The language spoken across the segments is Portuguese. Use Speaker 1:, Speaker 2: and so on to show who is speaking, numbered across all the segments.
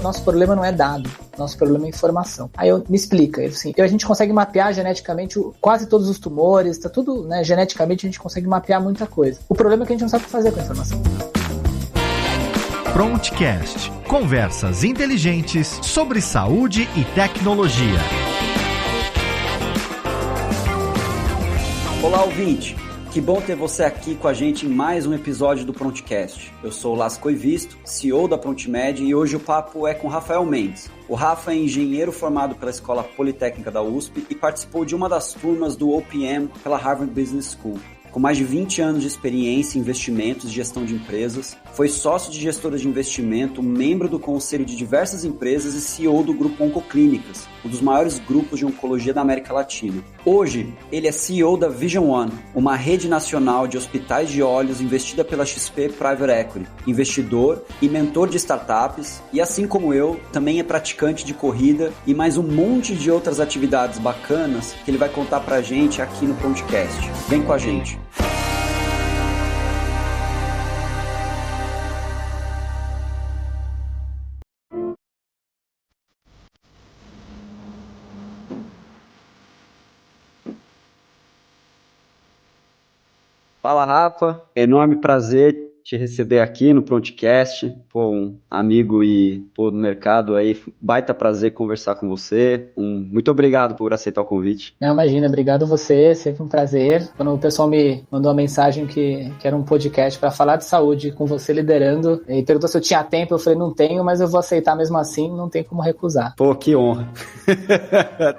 Speaker 1: nosso problema não é dado, nosso problema é informação. Aí me explica, ele assim, a gente consegue mapear geneticamente quase todos os tumores, tá tudo, né, geneticamente a gente consegue mapear muita coisa. O problema é que a gente não sabe o que fazer com a informação.
Speaker 2: Prontcast, conversas inteligentes sobre saúde e tecnologia.
Speaker 3: Olá, ouvinte! Que bom ter você aqui com a gente em mais um episódio do Prontcast. Eu sou o Lasco Ivisto, CEO da ProntMed, e hoje o papo é com Rafael Mendes. O Rafa é engenheiro formado pela Escola Politécnica da USP e participou de uma das turmas do OPM pela Harvard Business School. Com mais de 20 anos de experiência em investimentos e gestão de empresas, foi sócio de gestora de investimento, membro do conselho de diversas empresas e CEO do Grupo Oncoclínicas, um dos maiores grupos de oncologia da América Latina. Hoje, ele é CEO da Vision One, uma rede nacional de hospitais de olhos investida pela XP Private Equity, investidor e mentor de startups, e assim como eu, também é praticante de corrida e mais um monte de outras atividades bacanas que ele vai contar pra gente aqui no Prontcast. Vem com a gente! Fala, Rafa. Enorme prazer te receber aqui no Prontcast. Um amigo e no mercado aí, baita prazer conversar com você. Muito obrigado por aceitar o convite.
Speaker 1: Não, imagina, obrigado a você, sempre um prazer. Quando o pessoal me mandou uma mensagem que era um podcast para falar de saúde com você liderando e perguntou se eu tinha tempo, eu falei, não tenho, mas eu vou aceitar mesmo assim, não tem como recusar.
Speaker 3: Que honra.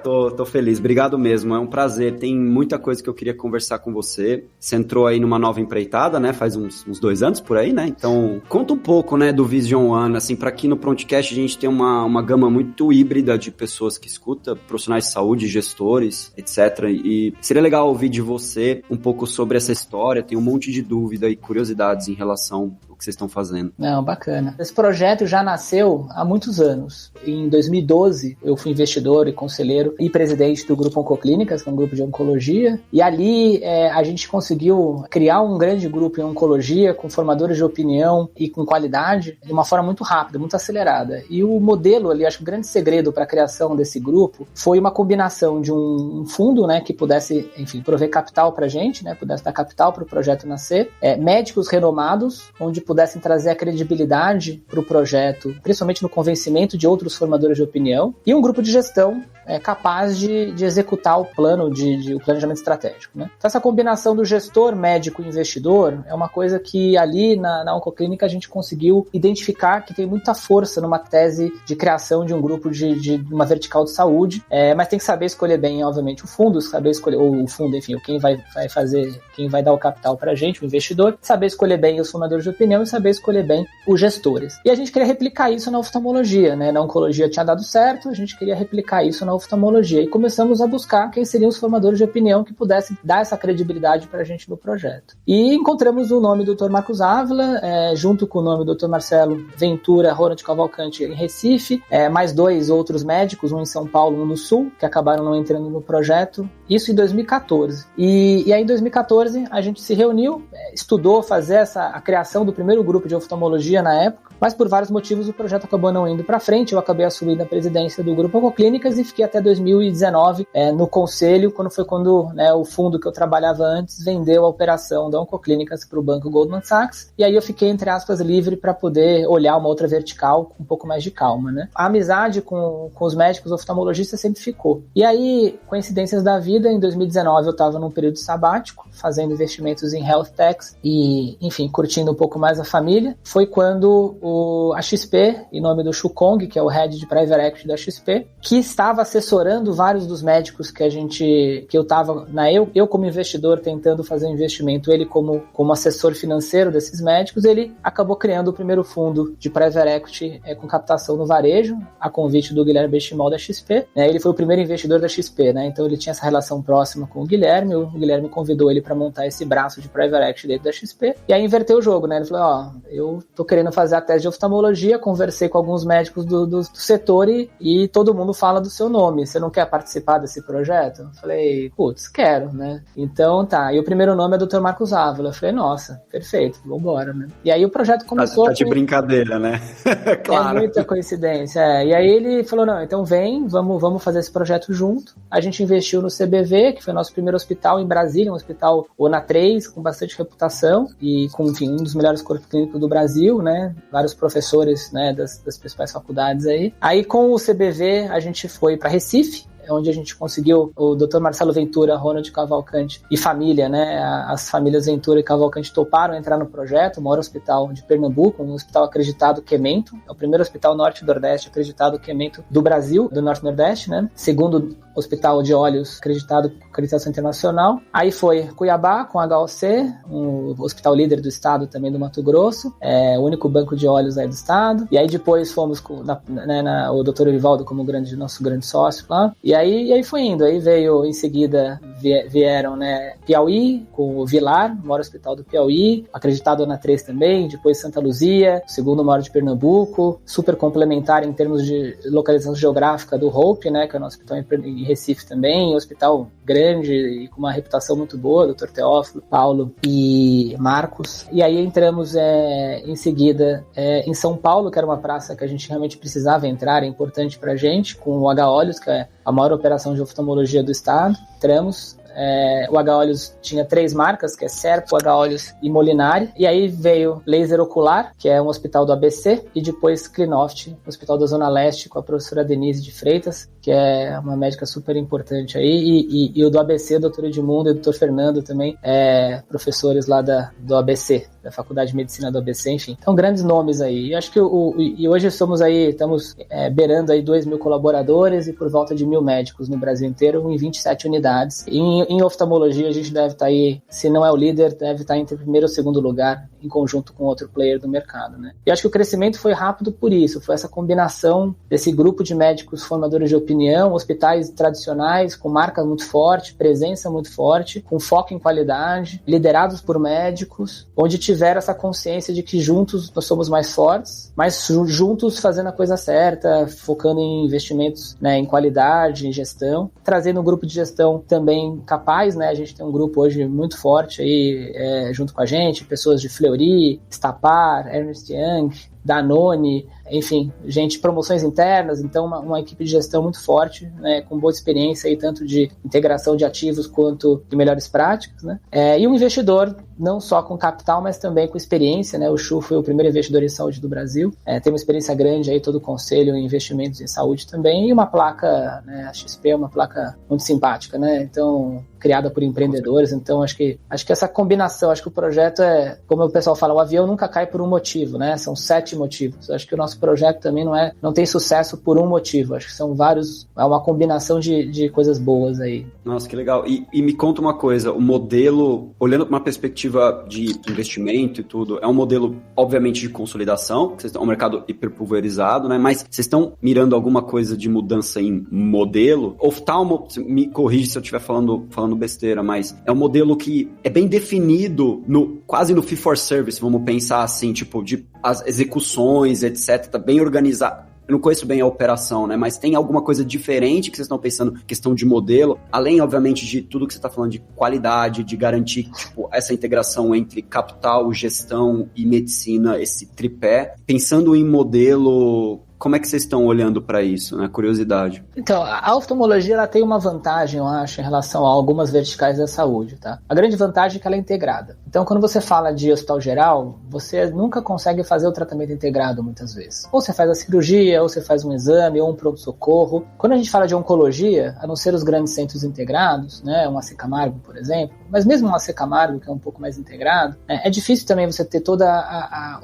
Speaker 3: tô feliz, obrigado mesmo, é um prazer. Tem muita coisa que eu queria conversar com você. Você entrou aí numa nova empreitada, né, faz uns 2 anos por aí, né? Então, conta um pouco, né, do Vision One, assim, para aqui no Prontcast a gente tem uma gama muito híbrida de pessoas que escuta, profissionais de saúde, gestores, etc. E seria legal ouvir de você um pouco sobre essa história, tem um monte de dúvida e curiosidades em relação ao que vocês estão fazendo.
Speaker 1: Não, bacana. Esse projeto já nasceu há muitos anos. Em 2012, eu fui investidor e conselheiro e presidente do Grupo Oncoclínicas, que é um grupo de oncologia, e ali a gente conseguiu criar um grande grupo em oncologia com formadores de opinião e com qualidade de uma forma muito rápida, muito acelerada. E o modelo ali, acho que o grande segredo para a criação desse grupo foi uma combinação de um fundo, né, que pudesse, enfim, prover capital para a gente, né, pudesse dar capital para o projeto nascer, médicos renomados, onde pudessem trazer a credibilidade para o projeto, principalmente no convencimento de outros formadores de opinião, e um grupo de gestão capaz de executar o plano o planejamento estratégico, né? Então essa combinação do gestor, médico e investidor é uma coisa que ali na Oncoclínica a gente conseguiu identificar que tem muita força numa tese de criação de um grupo de uma vertical de saúde, mas tem que saber escolher bem, obviamente, o fundo, saber escolher, ou o fundo, enfim, quem vai fazer, quem vai dar o capital pra gente, o investidor, saber escolher bem os formadores de opinião e saber escolher bem os gestores. E a gente queria replicar isso na oftalmologia, né? Na oncologia tinha dado certo, a gente queria replicar isso na oftalmologia e começamos a buscar quem seriam os formadores de opinião que pudessem dar essa credibilidade pra gente no projeto. E encontramos o nome do Dr. Marcos Ávila, junto com o nome do Dr. Marcelo Ventura Ronald Cavalcante em Recife, mais 2 outros médicos, um em São Paulo, um no Sul, que acabaram não entrando no projeto, isso em 2014. E aí em 2014 a gente se reuniu, estudou fazer a criação do primeiro grupo de oftalmologia na época, mas por vários motivos o projeto acabou não indo para frente. Eu acabei assumindo a presidência do Grupo Oncoclínicas e fiquei até 2019 no conselho, quando o fundo que eu trabalhava antes vendeu a operação da Oncoclínicas para o banco Goldman Sachs, e aí eu fiquei, entre aspas, livre para poder olhar uma outra vertical com um pouco mais de calma, né? A amizade com os médicos oftalmologistas sempre ficou. E aí, coincidências da vida, em 2019 eu estava num período sabático, fazendo investimentos em health techs e, enfim, curtindo um pouco mais a família. Foi quando a XP, em nome do Shu Kong, que é o head de Private Equity da XP, que estava assessorando vários dos médicos que eu estava, eu como investidor tentando fazer um investimento, ele como assessor financeiro desses médicos, ele acabou criando o primeiro fundo de Private Equity com captação no varejo, a convite do Guilherme Benchimol da XP. Ele foi o primeiro investidor da XP, né? Então ele tinha essa relação próxima com o Guilherme convidou ele para montar esse braço de Private Equity dentro da XP, e aí inverteu o jogo, né? Ele falou, eu tô querendo fazer a tese de oftalmologia, conversei com alguns médicos do setor e todo mundo fala do seu nome. Você não quer participar desse projeto? Eu falei, putz, quero, né? Então tá. E o primeiro nome é Dr. Marcos Ávila. Eu falei, nossa, perfeito, vambora, né? E aí o projeto começou...
Speaker 3: Tá de brincadeira, né? Claro.
Speaker 1: É muita coincidência, E aí ele falou, não, então vem, vamos fazer esse projeto junto. A gente investiu no CBV, que foi o nosso primeiro hospital em Brasília, um hospital ONA 3, com bastante reputação e com, enfim, um dos melhores corpos clínicos do Brasil, né? Vários professores, né, das principais faculdades aí. Aí com o CBV a gente foi para Recife, onde a gente conseguiu o Dr. Marcelo Ventura, Ronald Cavalcante e família, né? As famílias Ventura e Cavalcante toparam entrar no projeto, o maior hospital de Pernambuco, um hospital acreditado Quemento, é o primeiro hospital norte-nordeste acreditado Quemento do Brasil, do norte-nordeste, né? Segundo hospital de olhos acreditado com acreditação internacional. Aí foi Cuiabá com HOC, um hospital líder do estado também do Mato Grosso, o único banco de olhos aí do estado. E aí depois fomos com o Dr. Orivaldo como nosso grande sócio lá. E aí foi indo, aí veio em seguida, vieram, né, Piauí, com o Vilar, o maior hospital do Piauí, acreditado na 3 também, depois Santa Luzia, o segundo maior de Pernambuco, super complementar em termos de localização geográfica do Hope, né, que é o nosso hospital em Recife também, um hospital grande e com uma reputação muito boa, Dr. Teófilo, Paulo e Marcos. E aí entramos em seguida em São Paulo, que era uma praça que a gente realmente precisava entrar, é importante pra gente, com o H-Olhos, que é a maior operação de oftalmologia do estado. Entramos. O H-Olhos tinha 3 marcas, que é Serpo, H-Olhos e Molinari. E aí veio Laser Ocular, que é um hospital do ABC, e depois Clinoft, hospital da Zona Leste, com a professora Denise de Freitas, que é uma médica super importante aí, e o do ABC, Dr. Edmundo e Dr. Fernando também, professores lá do ABC, da Faculdade de Medicina do ABC, enfim. Então, grandes nomes aí. E acho que e hoje estamos beirando aí 2.000 colaboradores e por volta de 1.000 médicos no Brasil inteiro, em 27 unidades. Em oftalmologia, a gente deve estar aí, se não é o líder, deve estar entre o primeiro ou segundo lugar, em conjunto com outro player do mercado, né? E acho que o crescimento foi rápido por isso, foi essa combinação desse grupo de médicos formadores de opinião, hospitais tradicionais, com marca muito forte, presença muito forte, com foco em qualidade, liderados por médicos, onde tiveram essa consciência de que juntos nós somos mais fortes, mas juntos fazendo a coisa certa, focando em investimentos, né, em qualidade, em gestão, trazendo um grupo de gestão também capaz, né? A gente tem um grupo hoje muito forte aí, junto com a gente, pessoas de Fleury, Stapar, Ernst Young, Danone, enfim, promoções internas, então uma equipe de gestão muito forte, né, com boa experiência aí, tanto de integração de ativos quanto de melhores práticas, né, e um investidor não só com capital, mas também com experiência, né, o Chu foi o primeiro investidor em saúde do Brasil, tem uma experiência grande aí, todo o conselho em investimentos em saúde também, e uma placa, né, a XP é uma placa muito simpática, né, então criada por empreendedores, então acho que essa combinação, acho que o projeto como o pessoal fala, o avião nunca cai por um motivo, né, são 7 motivos, acho que o nosso projeto também não tem sucesso por um motivo, acho que são vários, é uma combinação de coisas boas aí.
Speaker 3: Nossa, que legal, e me conta uma coisa, o modelo, olhando para uma perspectiva de investimento e tudo, é um modelo, obviamente, de consolidação, é um mercado hiperpulverizado, né, mas vocês estão mirando alguma coisa de mudança em modelo? Oftalmo, me corrige se eu estiver falando besteira, mas é um modelo que é bem definido, quase no fee for service, vamos pensar assim, tipo, de as execuções, etc, tá bem organizado. Eu não conheço bem a operação, né? Mas tem alguma coisa diferente que vocês estão pensando, questão de modelo, além, obviamente, de tudo que você está falando de qualidade, de garantir, tipo, essa integração entre capital, gestão e medicina, esse tripé. Pensando em modelo, como é que vocês estão olhando para isso, né? Curiosidade.
Speaker 1: Então, a oftalmologia, ela tem uma vantagem, eu acho, em relação a algumas verticais da saúde, tá? A grande vantagem é que ela é integrada. Então, quando você fala de hospital geral, você nunca consegue fazer o tratamento integrado, muitas vezes. Ou você faz a cirurgia, ou você faz um exame, ou um pronto-socorro. Quando a gente fala de oncologia, a não ser os grandes centros integrados, né? Um AC Camargo, por exemplo, mas mesmo um AC Camargo, que é um pouco mais integrado, é difícil também você ter todo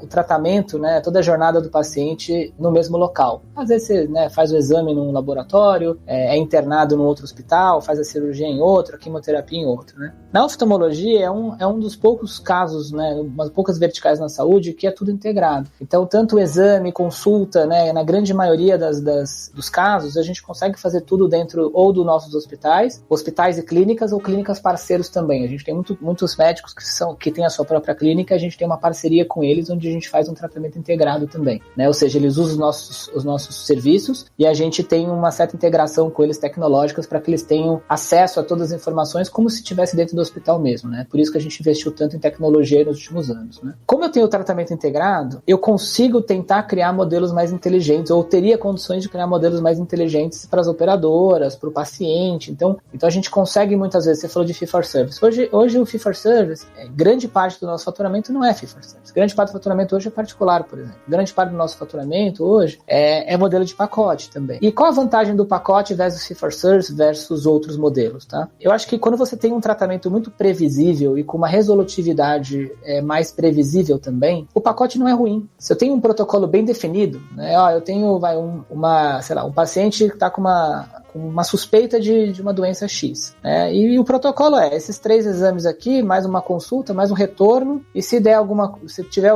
Speaker 1: o tratamento, né? Toda a jornada do paciente no mesmo local. local. Às vezes você, né, faz o exame num laboratório, é internado num outro hospital, faz a cirurgia em outro, a quimioterapia em outro, né? Na oftalmologia é um dos poucos casos, né, umas poucas verticais na saúde que é tudo integrado. Então, tanto o exame, consulta, né, na grande maioria dos casos, a gente consegue fazer tudo dentro ou dos nossos hospitais e clínicas ou clínicas parceiros também. A gente tem muitos médicos que têm a sua própria clínica, a gente tem uma parceria com eles onde a gente faz um tratamento integrado também, né? Ou seja, eles usam os nossos serviços e a gente tem uma certa integração com eles tecnológicas para que eles tenham acesso a todas as informações como se estivesse dentro do hospital mesmo, né? Por isso que a gente investiu tanto em tecnologia nos últimos anos, né? Como eu tenho o tratamento integrado, eu consigo tentar criar modelos mais inteligentes, ou teria condições de criar modelos mais inteligentes para as operadoras, para o paciente. Então a gente consegue muitas vezes, você falou de fee for service. Hoje o fee for service, grande parte do nosso faturamento não é fee for service. Grande parte do faturamento hoje é particular, por exemplo. Grande parte do nosso faturamento hoje é modelo de pacote também. E qual a vantagem do pacote versus fee for service versus outros modelos, tá? Eu acho que quando você tem um tratamento muito previsível e com uma resolutividade mais previsível também, o pacote não é ruim. Se eu tenho um protocolo bem definido, né? Eu tenho um paciente que está com uma suspeita de uma doença X, né? E o protocolo esses 3 exames aqui, mais uma consulta, mais um retorno, e se tiver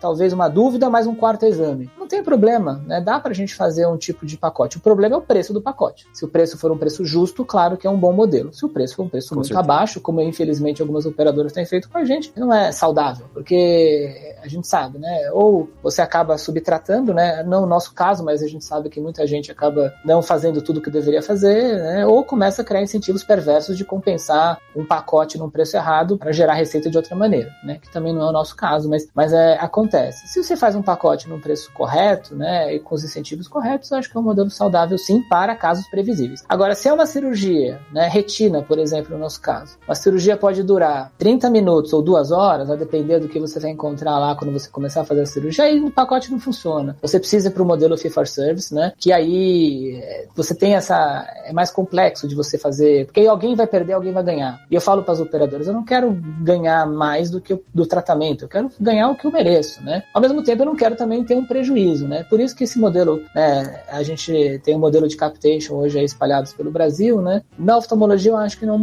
Speaker 1: talvez uma dúvida, mais um 4º exame. Não tem problema, né? Dá pra gente fazer um tipo de pacote. O problema é o preço do pacote. Se o preço for um preço justo, claro que é um bom modelo. Se o preço for um preço muito abaixo, como infelizmente algumas operadoras têm feito com a gente, não é saudável, porque a gente sabe, né? Ou você acaba subtratando, né? Não no nosso caso, mas a gente sabe que muita gente acaba não fazendo tudo o que deveria fazer, né? Ou começa a criar incentivos perversos de compensar um pacote num preço errado para gerar receita de outra maneira, né? Que também não é o nosso caso, mas acontece. Se você faz um pacote num preço correto, né? E com os incentivos corretos, eu acho que é um modelo saudável, sim, para casos previsíveis. Agora, se é uma cirurgia, né? Retina, por exemplo, no nosso caso, uma cirurgia pode durar 30 minutos ou 2 horas, vai depender do que você vai encontrar lá quando você começar a fazer a cirurgia, aí o pacote não funciona. Você precisa ir para o modelo fee for service, né? Que aí você tem é mais complexo de você fazer, porque alguém vai perder, alguém vai ganhar. E eu falo para as operadoras, eu não quero ganhar mais do tratamento, eu quero ganhar o que eu mereço, né? Ao mesmo tempo, eu não quero também ter um prejuízo, né? Por isso que esse modelo, né, a gente tem um modelo de capitation hoje aí espalhados pelo Brasil, né? Na oftalmologia, eu acho que não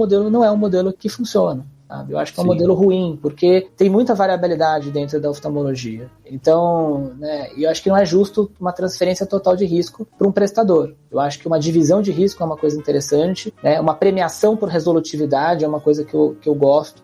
Speaker 1: é um modelo que funciona. Sabe? Eu acho que é um modelo ruim, porque tem muita variabilidade dentro da oftalmologia. Então, né, eu acho que não é justo uma transferência total de risco para um prestador. Eu acho que uma divisão de risco é uma coisa interessante, né? Uma premiação por resolutividade é uma coisa que eu gosto.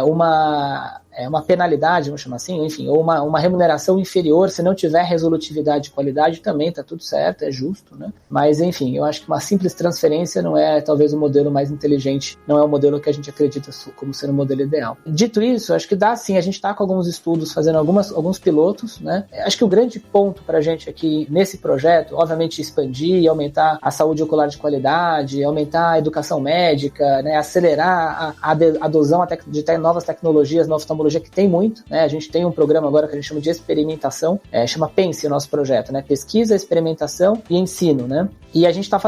Speaker 1: Uma penalidade, vamos chamar assim, enfim, ou uma remuneração inferior se não tiver resolutividade e qualidade também está tudo certo, é justo, né? Mas, enfim, eu acho que uma simples transferência não é talvez o modelo mais inteligente, não é o modelo que a gente acredita como ser o modelo ideal. Dito isso, acho que dá sim, a gente está com alguns estudos, fazendo alguns pilotos, né? Acho que o grande ponto para a gente aqui nesse projeto, obviamente expandir e aumentar a saúde ocular de qualidade, aumentar a educação médica, né? Acelerar a adesão de novas tecnologias na oftalmologia, que tem muito, né? A gente tem um programa agora que a gente chama de experimentação, chama PENSE o nosso projeto, né? Pesquisa, experimentação e ensino, né? E a gente está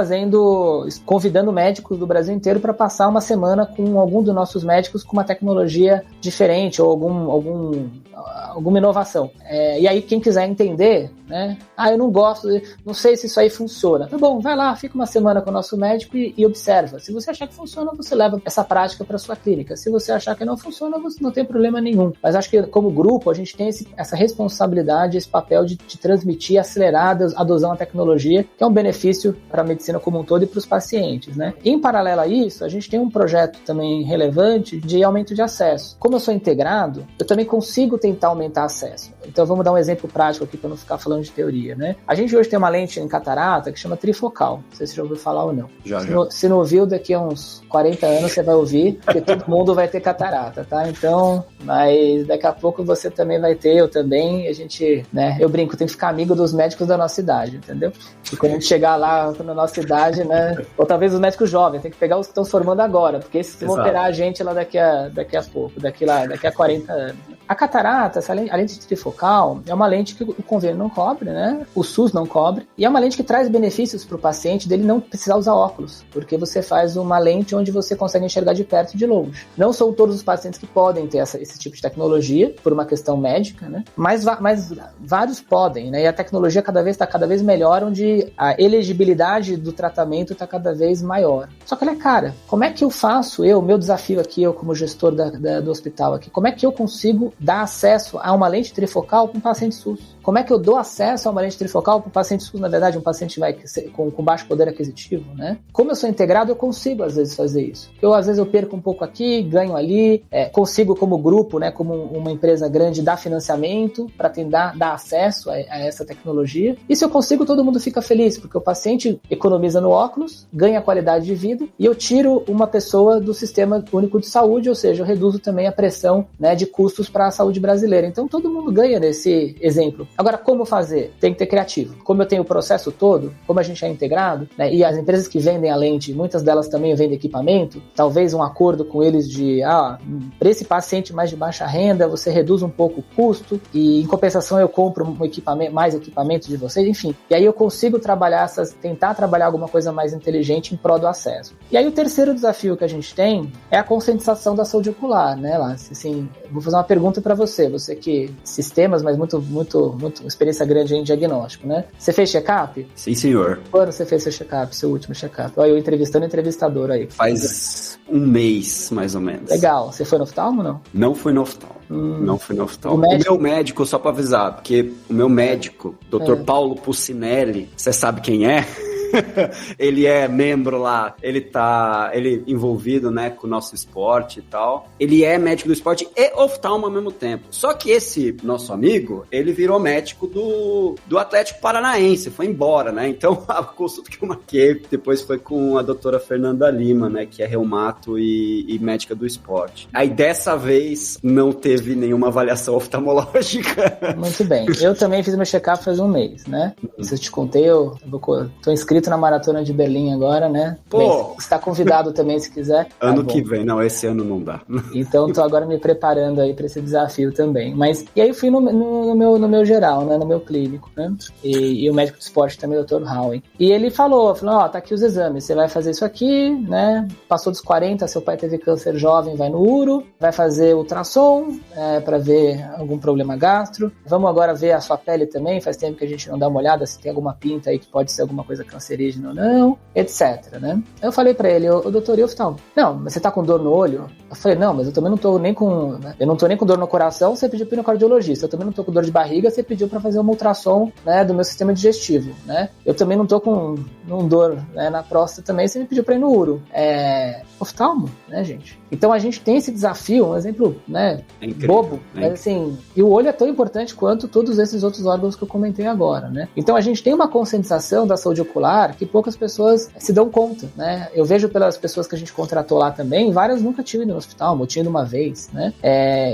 Speaker 1: convidando médicos do Brasil inteiro para passar uma semana com algum dos nossos médicos com uma tecnologia diferente ou alguma inovação. E aí quem quiser entender, né? Eu não gosto, não sei se isso aí funciona. Tá bom, vai lá, fica uma semana com o nosso médico e observa. Se você achar que funciona, você leva essa prática para sua clínica. Se você achar que não funciona, você não tem problema nenhum. Mas acho que como grupo a gente tem essa responsabilidade, esse papel de transmitir, acelerar a adesão à tecnologia, que é um benefício para a medicina como um todo e para os pacientes, né? Em paralelo a isso, a gente tem um projeto também relevante de aumento de acesso. Como eu sou integrado, eu também consigo tentar aumentar acesso. Então vamos dar um exemplo prático aqui para não ficar falando de teoria, né? A gente hoje tem uma lente em catarata que chama trifocal. Não sei se você já ouviu falar ou não. Se não ouviu, daqui a uns 40 anos você vai ouvir, porque todo mundo vai ter catarata, tá? Então, mas daqui a pouco você também vai ter, eu também, a gente, né? Eu brinco, tem que ficar amigo dos médicos da nossa idade, entendeu? E quando a gente chegar lá na nossa idade, né? Ou talvez os médicos jovens, tem que pegar os que estão se formando agora, porque esses vão operar a gente lá daqui a pouco, daqui a 40 anos. A catarata, a lente trifocal, é uma lente que o convênio não cobre, né? O SUS não cobre, e é uma lente que traz benefícios para o paciente dele não precisar usar óculos, porque você faz uma lente onde você consegue enxergar de perto e de longe. Não são todos os pacientes que podem ter esse tipo de tecnologia, por uma questão médica, né? Mas vários podem, né? E a tecnologia está cada vez melhor, onde a elegibilidade do tratamento está cada vez maior. Só que ela é cara. Como é que eu faço, meu desafio aqui, eu como gestor do hospital aqui, como é que eu consigo dar acesso a uma lente trifocal para um paciente SUS? Como é que eu dou acesso a uma lente trifocal para um paciente SUS, na verdade, um paciente com baixo poder aquisitivo, né? Como eu sou integrado, eu consigo, às vezes, fazer isso. Às vezes, eu perco um pouco aqui, ganho ali, consigo, como grupo, né, como uma empresa grande, dar financiamento para tentar dar acesso a essa tecnologia. E se eu consigo, todo mundo fica feliz, porque o paciente economiza no óculos, ganha qualidade de vida, e eu tiro uma pessoa do Sistema Único de Saúde, ou seja, eu reduzo também a pressão, né, de custos para a saúde brasileira. Então, todo mundo ganha nesse exemplo. Agora, como fazer? Tem que ter criativo. Como eu tenho o processo todo, como a gente é integrado, né, e as empresas que vendem a lente, muitas delas também vendem equipamento, talvez um acordo com eles de, para esse paciente mais de baixa renda, você reduz um pouco o custo, e em compensação eu compro mais equipamento de vocês, enfim. E aí eu consigo tentar trabalhar alguma coisa mais inteligente em prol do acesso. E aí o terceiro desafio que a gente tem é a conscientização da saúde ocular, né, Lácio? Assim, vou fazer uma pergunta para você que sistemas, mas muito experiência grande em diagnóstico, né? Você fez check-up?
Speaker 3: Sim, senhor.
Speaker 1: Quando você fez seu último check-up? Olha, eu entrevistando o entrevistador aí.
Speaker 3: Faz um mês, mais ou menos.
Speaker 1: Legal. Você foi no oftalmo ou não?
Speaker 3: Não fui no oftalmo. Não fui no oftalmo. O meu médico, só pra avisar, porque o meu médico, Dr. Paulo Pucinelli, você sabe quem é? Ele é membro lá, ele envolvido, né, com o nosso esporte e tal. Ele é médico do esporte e oftalmo ao mesmo tempo. Só que esse nosso amigo, ele virou médico do Atlético Paranaense, foi embora, né? Então a consulta que eu marquei depois foi com a doutora Fernanda Lima, né, que é reumato e médica do esporte. Aí dessa vez não teve nenhuma avaliação oftalmológica.
Speaker 1: Muito bem. Eu também fiz meu check-up faz um mês, né? Isso eu te contei, eu tô inscrito na Maratona de Berlim agora, né?
Speaker 3: Pô!
Speaker 1: Bem, está convidado também, se quiser.
Speaker 3: Ano que vem. Não, esse ano não dá.
Speaker 1: Então, tô agora me preparando aí para esse desafio também. Mas, e aí eu fui no meu geral, né? No meu clínico, né? E o médico de esporte também, o Dr. Howie. E ele falou, tá aqui os exames, você vai fazer isso aqui, né? Passou dos 40, seu pai teve câncer jovem, vai no uro, vai fazer ultrassom para ver algum problema gastro. Vamos agora ver a sua pele também, faz tempo que a gente não dá uma olhada se tem alguma pinta aí que pode ser alguma coisa cancerígena ou não, etc, né? Eu falei pra ele, doutor, e oftalmo? Não, mas você tá com dor no olho? Eu falei, não, mas eu também não tô nem com, né? Eu não tô nem com dor no coração, você pediu para ir no cardiologista. Eu também não tô com dor de barriga, você pediu para fazer uma ultrassom, né, do meu sistema digestivo, né? Eu também não tô com dor, né, na próstata também, você me pediu para ir no uro. Oftalmo, né, gente? Então a gente tem esse desafio, um exemplo, né, bobo, mas assim, e o olho é tão importante quanto todos esses outros órgãos que eu comentei agora, né? Então a gente tem uma conscientização da saúde ocular que poucas pessoas se dão conta, né? Eu vejo pelas pessoas que a gente contratou lá também, várias nunca tinham ido no hospital, eu tinha ido uma vez, né?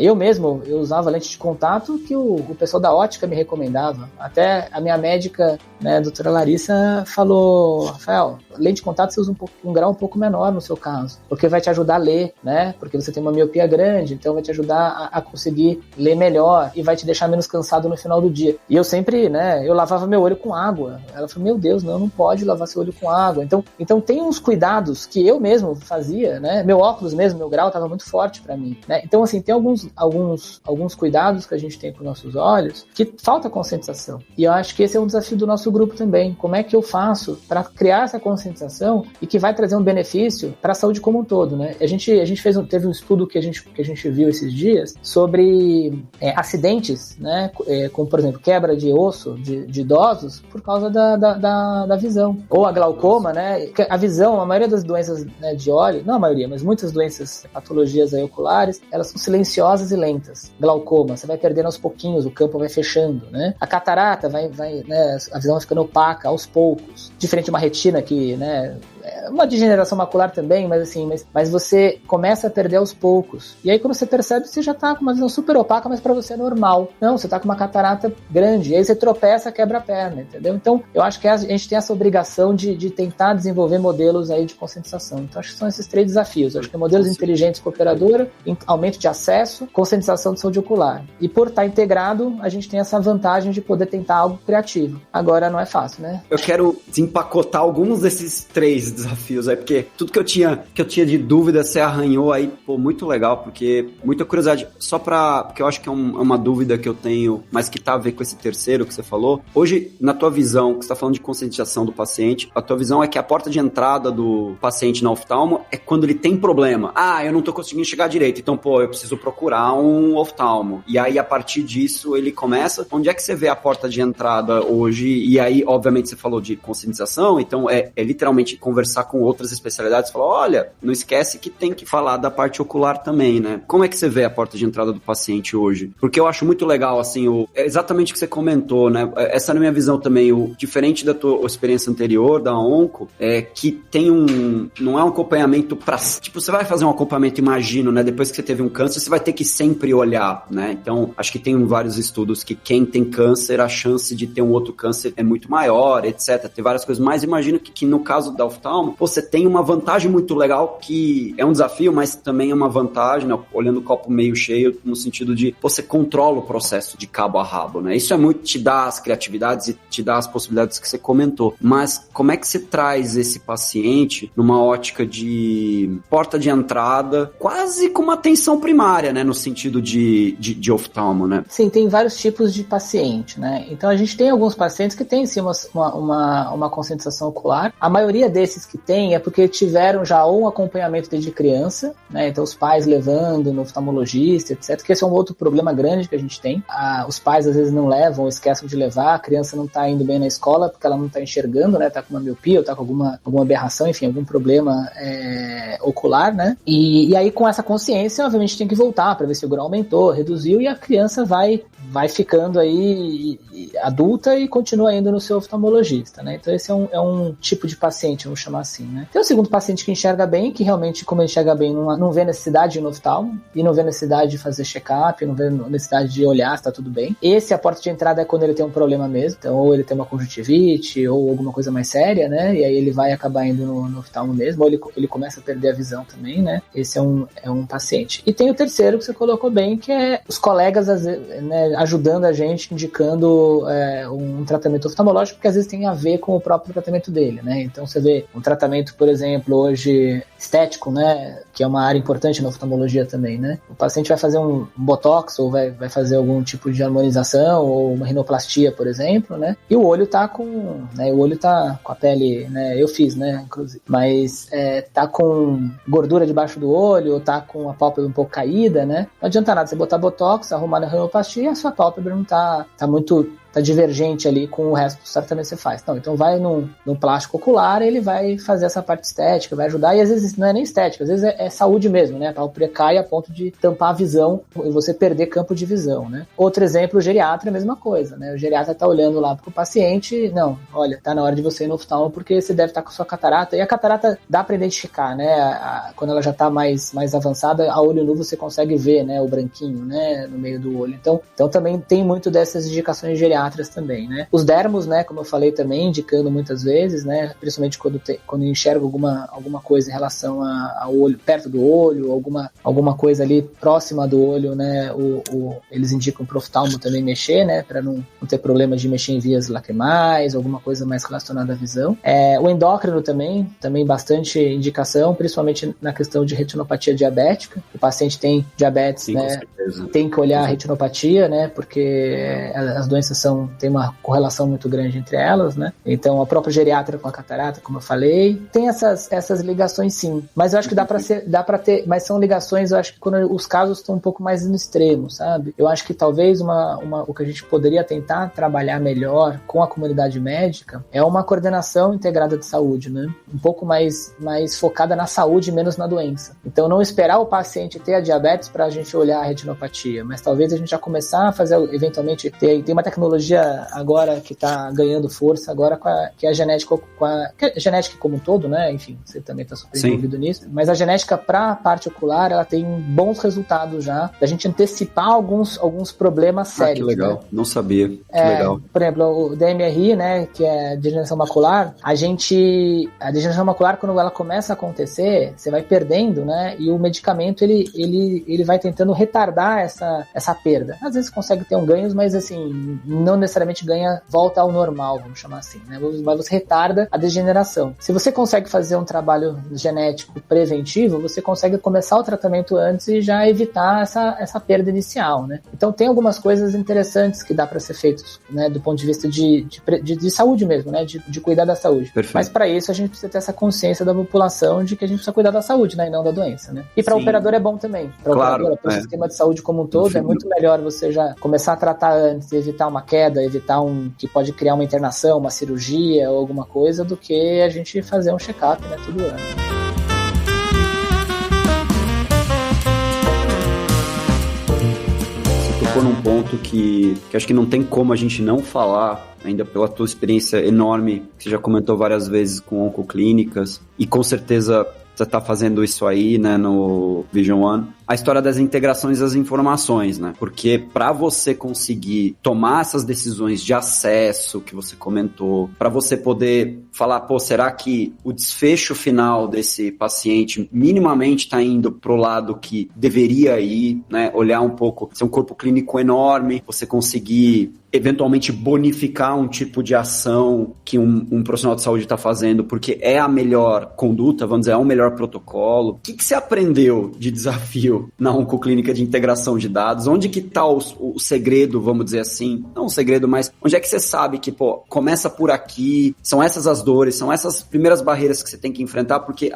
Speaker 1: Eu mesmo, eu usava lente de contato que o pessoal da ótica me recomendava. Até a minha médica, né, a doutora Larissa, falou, Rafael, lente de contato você usa um grau um pouco menor no seu caso, porque vai te ajudar a ler, né? Porque você tem uma miopia grande, então vai te ajudar a conseguir ler melhor e vai te deixar menos cansado no final do dia. E eu sempre, né, eu lavava meu olho com água. Ela falou, meu Deus, não pode lavar seu olho com água. Então tem uns cuidados que eu mesmo fazia, né? Meu óculos mesmo, meu grau estava muito forte para mim, né? Então, assim, tem alguns cuidados que a gente tem com nossos olhos que falta conscientização. E eu acho que esse é um desafio do nosso grupo também. Como é que eu faço para criar essa conscientização e que vai trazer um benefício para a saúde como um todo, né? A gente teve um estudo que a gente viu esses dias sobre acidentes, né? Como, por exemplo, quebra de osso de idosos por causa da visão. Ou a glaucoma, né? A visão, a maioria das doenças, né, de olho, não a maioria, mas muitas doenças, patologias aí oculares, elas são silenciosas e lentas. Glaucoma, você vai perdendo aos pouquinhos, o campo vai fechando, né? A catarata vai, né, a visão vai ficando opaca aos poucos. Diferente de uma retina que, né, uma degeneração macular também, mas assim, mas você começa a perder aos poucos. E aí quando você percebe, você já tá com uma visão super opaca, mas para você é normal. Não, você tá com uma catarata grande, e aí você tropeça, quebra a perna, entendeu? Então, eu acho que a gente tem essa obrigação de tentar desenvolver modelos aí de conscientização. Então, acho que são esses 3 desafios. Eu acho que modelos inteligentes com operadora, aumento de acesso, conscientização de saúde ocular. E por estar integrado, a gente tem essa vantagem de poder tentar algo criativo. Agora, não é fácil, né?
Speaker 3: Eu quero desempacotar alguns desses 3 desafios aí, porque tudo que eu tinha de dúvida, você arranhou aí, pô, muito legal, porque muita curiosidade, porque eu acho que é uma dúvida que eu tenho, mas que tá a ver com esse terceiro que você falou. Hoje, na tua visão, que você tá falando de conscientização do paciente, a tua visão é que a porta de entrada do paciente na oftalmo é quando ele tem problema. Ah, eu não tô conseguindo chegar direito, então, pô, eu preciso procurar um oftalmo. E aí, a partir disso, ele começa. Onde é que você vê a porta de entrada hoje? E aí, obviamente, você falou de conscientização, então é literalmente conversar com outras especialidades, falar, olha, não esquece que tem que falar da parte ocular também, né? Como é que você vê a porta de entrada do paciente hoje? Porque eu acho muito legal, assim, é exatamente o que você comentou, né? Essa na minha visão também, diferente da tua experiência anterior, da Onco, é que tem não é um acompanhamento tipo, você vai fazer um acompanhamento, imagino, né? Depois que você teve um câncer, você vai ter que sempre olhar, né? Então, acho que tem vários estudos que quem tem câncer, a chance de ter um outro câncer é muito maior, etc. Tem várias coisas, mas imagino que no caso da oftalmo, você tem uma vantagem muito legal, que é um desafio, mas também é uma vantagem, né? Olhando o copo meio cheio, no sentido de você controla o processo de cabo a rabo, né? Isso é muito, te dá as criatividades e te dá as possibilidades que você comentou. Mas como é que você traz esse paciente numa ótica de porta de entrada, quase com uma atenção primária, né? No sentido de oftalmo, né?
Speaker 1: Sim, tem vários tipos de paciente, né? Então a gente tem alguns pacientes que têm sim uma conscientização ocular. A maioria desses que tem é porque tiveram já um acompanhamento desde criança, né? Então os pais levando no oftalmologista, etc. Que esse é um outro problema grande que a gente tem. Os pais às vezes não levam, esquecem de levar, a criança não está indo bem na escola porque ela não está enxergando, né? Tá com uma miopia ou tá com alguma aberração, enfim, algum problema ocular, né? E aí com essa consciência, obviamente tem que voltar para ver se o grau aumentou, reduziu, e a criança vai ficando aí adulta e continua indo no seu oftalmologista, né? Então esse é um tipo de paciente, vamos chamar assim, né? Tem o segundo paciente que enxerga bem, que realmente, como ele enxerga bem, não vê necessidade de ir no oftalmo, e não vê necessidade de fazer check-up, não vê necessidade de olhar se tá tudo bem. Esse, a porta de entrada é quando ele tem um problema mesmo, então ou ele tem uma conjuntivite, ou alguma coisa mais séria, né? E aí ele vai acabar indo no oftalmo mesmo, ou ele começa a perder a visão também, né? Esse é um paciente. E tem o terceiro que você colocou bem, que é os colegas, né, ajudando a gente, indicando um tratamento oftalmológico que às vezes tem a ver com o próprio tratamento dele, né? Então você vê um tratamento, por exemplo, hoje estético, né? Que é uma área importante na oftalmologia também, né? O paciente vai fazer um botox ou vai fazer algum tipo de harmonização ou uma rinoplastia, por exemplo, né? E o olho tá com a pele, né? Eu fiz, né? Inclusive. Mas tá com gordura debaixo do olho, ou tá com a pálpebra um pouco caída, né? Não adianta nada você botar botox, arrumar na rinoplastia e a sua pálpebra não tá divergente ali com o resto do tratamento que você faz. Não, então vai no plástico ocular, ele vai fazer essa parte estética, vai ajudar, e às vezes não é nem estética, às vezes é saúde mesmo, né? A pálpebra cai a ponto de tampar a visão e você perder campo de visão, né? Outro exemplo, o geriatra é a mesma coisa, né? O geriatra tá olhando lá pro paciente, não, olha, tá na hora de você ir no oftalmo porque você deve estar com sua catarata, e a catarata dá para identificar, né? Quando ela já tá mais avançada, a olho nu você consegue ver, né? O branquinho, né? No meio do olho. Então também tem muito dessas indicações geriátricas também, né? Os dermos, né, como eu falei também, indicando muitas vezes, né, principalmente quando enxerga alguma coisa em relação ao olho, perto do olho, alguma coisa ali próxima do olho, né, eles indicam pro oftalmo também mexer, né, para não ter problema de mexer em vias lacrimais, alguma coisa mais relacionada à visão. O endócrino também bastante indicação, principalmente na questão de retinopatia diabética. O paciente tem diabetes, sim, né, tem que olhar a retinopatia, né, porque as doenças tem uma correlação muito grande entre elas, né? Então, a própria geriatra com a catarata, como eu falei, tem essas ligações, sim. Mas eu acho que dá pra ter, mas são ligações, eu acho que quando os casos estão um pouco mais no extremo, sabe? Eu acho que talvez o que a gente poderia tentar trabalhar melhor com a comunidade médica é uma coordenação integrada de saúde, né? Um pouco mais focada na saúde e menos na doença. Então, não esperar o paciente ter a diabetes pra gente olhar a homeopatia, mas talvez a gente já começar a fazer, eventualmente, tem uma tecnologia agora que está ganhando força agora que é a genética, que é a genética como um todo, né? Enfim, você também está super envolvido nisso, mas a genética para a parte ocular, ela tem bons resultados já, da gente antecipar alguns problemas sérios.
Speaker 3: Que legal, né? Não sabia, que legal.
Speaker 1: Por exemplo, o DMRI, né, que é degeneração macular, a degeneração macular, quando ela começa a acontecer, você vai perdendo, né, e o medicamento, ele vai tentando retardar essa perda. Às vezes consegue ter ganhos, mas assim, não necessariamente volta ao normal, vamos chamar assim, né, mas você retarda a degeneração. Se você consegue fazer um trabalho genético preventivo, você consegue começar o tratamento antes e já evitar essa perda inicial, né. Então tem algumas coisas interessantes que dá para ser feitos, né, do ponto de vista de saúde mesmo, né, de cuidar da saúde.
Speaker 3: Perfeito.
Speaker 1: Mas para isso a gente precisa ter essa consciência da população de que a gente precisa cuidar da saúde, né, e não da doença, né. E para o operador é bom também. Para o sistema de saúde como um todo, é muito melhor você já começar a tratar antes, evitar uma queda, evitar que pode criar uma internação, uma cirurgia ou alguma coisa, do que a gente fazer um check-up, né, todo ano.
Speaker 3: Num ponto que acho que não tem como a gente não falar, ainda pela tua experiência enorme, que você já comentou várias vezes com oncoclínicas, e com certeza você está fazendo isso aí, né, no Vision One, a história das integrações das informações, né? Porque para você conseguir tomar essas decisões de acesso que você comentou, para você poder falar, será que o desfecho final desse paciente minimamente está indo pro lado que deveria ir, né? Olhar um pouco, ser um corpo clínico enorme, você conseguir eventualmente bonificar um tipo de ação que um profissional de saúde está fazendo, porque é a melhor conduta, vamos dizer, é o melhor protocolo. O que você aprendeu de desafio na oncoclínica de integração de dados? Onde que está o segredo, vamos dizer assim? Não o segredo, mas onde é que você sabe que, começa por aqui, são essas as dores, são essas primeiras barreiras que você tem que enfrentar, porque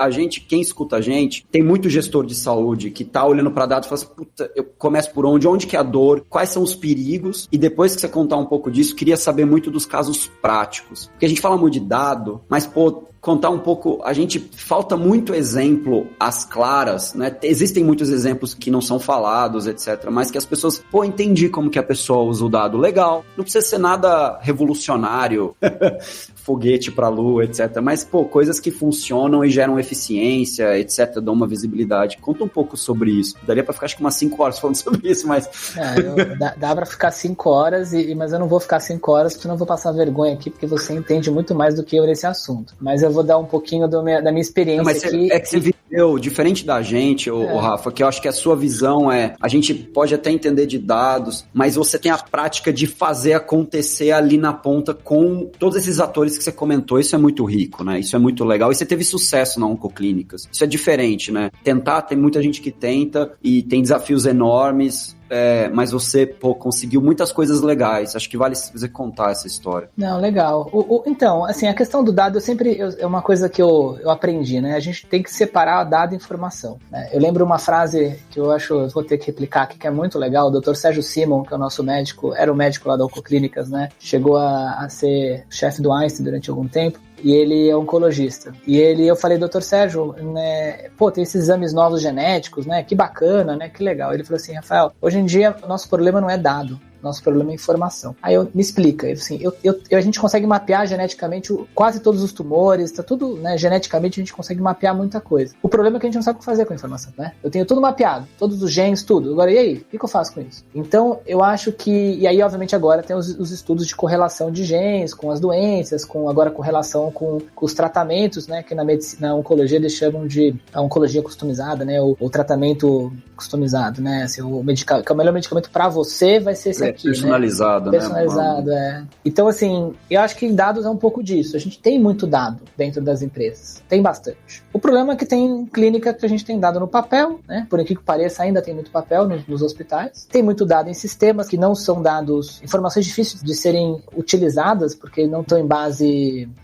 Speaker 3: quem escuta a gente, tem muito gestor de saúde que tá olhando para dados e fala assim, puta, eu começo por onde que é a dor, quais são os perigos, e depois que você contar um pouco disso, queria saber muito dos casos práticos. Porque a gente fala muito de dado, mas, contar um pouco, falta muito exemplo às claras, né? Existem muitos exemplos que não são falados, etc, mas que as pessoas, entendi como que a pessoa usa o dado, legal, não precisa ser nada revolucionário, foguete pra lua, etc, mas, coisas que funcionam e geram eficiência, etc, dão uma visibilidade. Conta um pouco sobre isso. Daria pra ficar, acho que umas 5 horas falando sobre isso, mas...
Speaker 1: Dá pra ficar 5 horas, mas eu não vou ficar 5 horas, porque senão eu vou passar vergonha aqui, porque você entende muito mais do que eu nesse assunto. Mas eu vou dar um pouquinho da minha experiência aqui.
Speaker 3: É que você viveu, diferente da gente, Rafa, que eu acho que a sua visão a gente pode até entender de dados, mas você tem a prática de fazer acontecer ali na ponta com todos esses atores que você comentou. Isso é muito rico, né? Isso é muito legal. E você teve sucesso na Oncoclínicas. Isso é diferente, né? Tem muita gente que tenta e tem desafios enormes, mas você, conseguiu muitas coisas legais. Acho que vale você contar essa história.
Speaker 1: Não, legal. Então, assim, a questão do dado, é uma coisa que eu aprendi, né? A gente tem que separar dado e informação, né? Eu lembro uma frase que eu vou ter que replicar aqui, que é muito legal. O Dr. Sérgio Simon, que é o nosso médico, era o médico lá da Oncoclínicas, né? Chegou a ser chefe do Einstein durante algum tempo. E ele é oncologista. E eu falei, doutor Sérgio, né, tem esses exames novos genéticos, né, que bacana, né, que legal. Ele falou assim, Rafael, hoje em dia o nosso problema não é dado. Nosso problema é informação. Aí me explica, assim, a gente consegue mapear geneticamente quase todos os tumores, tá tudo, né, geneticamente a gente consegue mapear muita coisa. O problema é que a gente não sabe o que fazer com a informação, né? Eu tenho tudo mapeado, todos os genes, tudo. Agora, e aí? O que eu faço com isso? Então, eu acho que, e aí, obviamente, agora tem os estudos de correlação de genes com as doenças, agora com relação com os tratamentos, né, que na medicina, na oncologia eles chamam de a oncologia customizada, né, o tratamento customizado, né, assim, que é o melhor medicamento para você vai ser esse aqui,
Speaker 3: personalizado,
Speaker 1: né? Personalizado, Então, assim, eu acho que dados é um pouco disso. A gente tem muito dado dentro das empresas. Tem bastante. O problema é que tem clínica que a gente tem dado no papel, né? Por incrível que pareça, ainda tem muito papel nos hospitais. Tem muito dado em sistemas que não são dados, informações difíceis de serem utilizadas, porque não estão em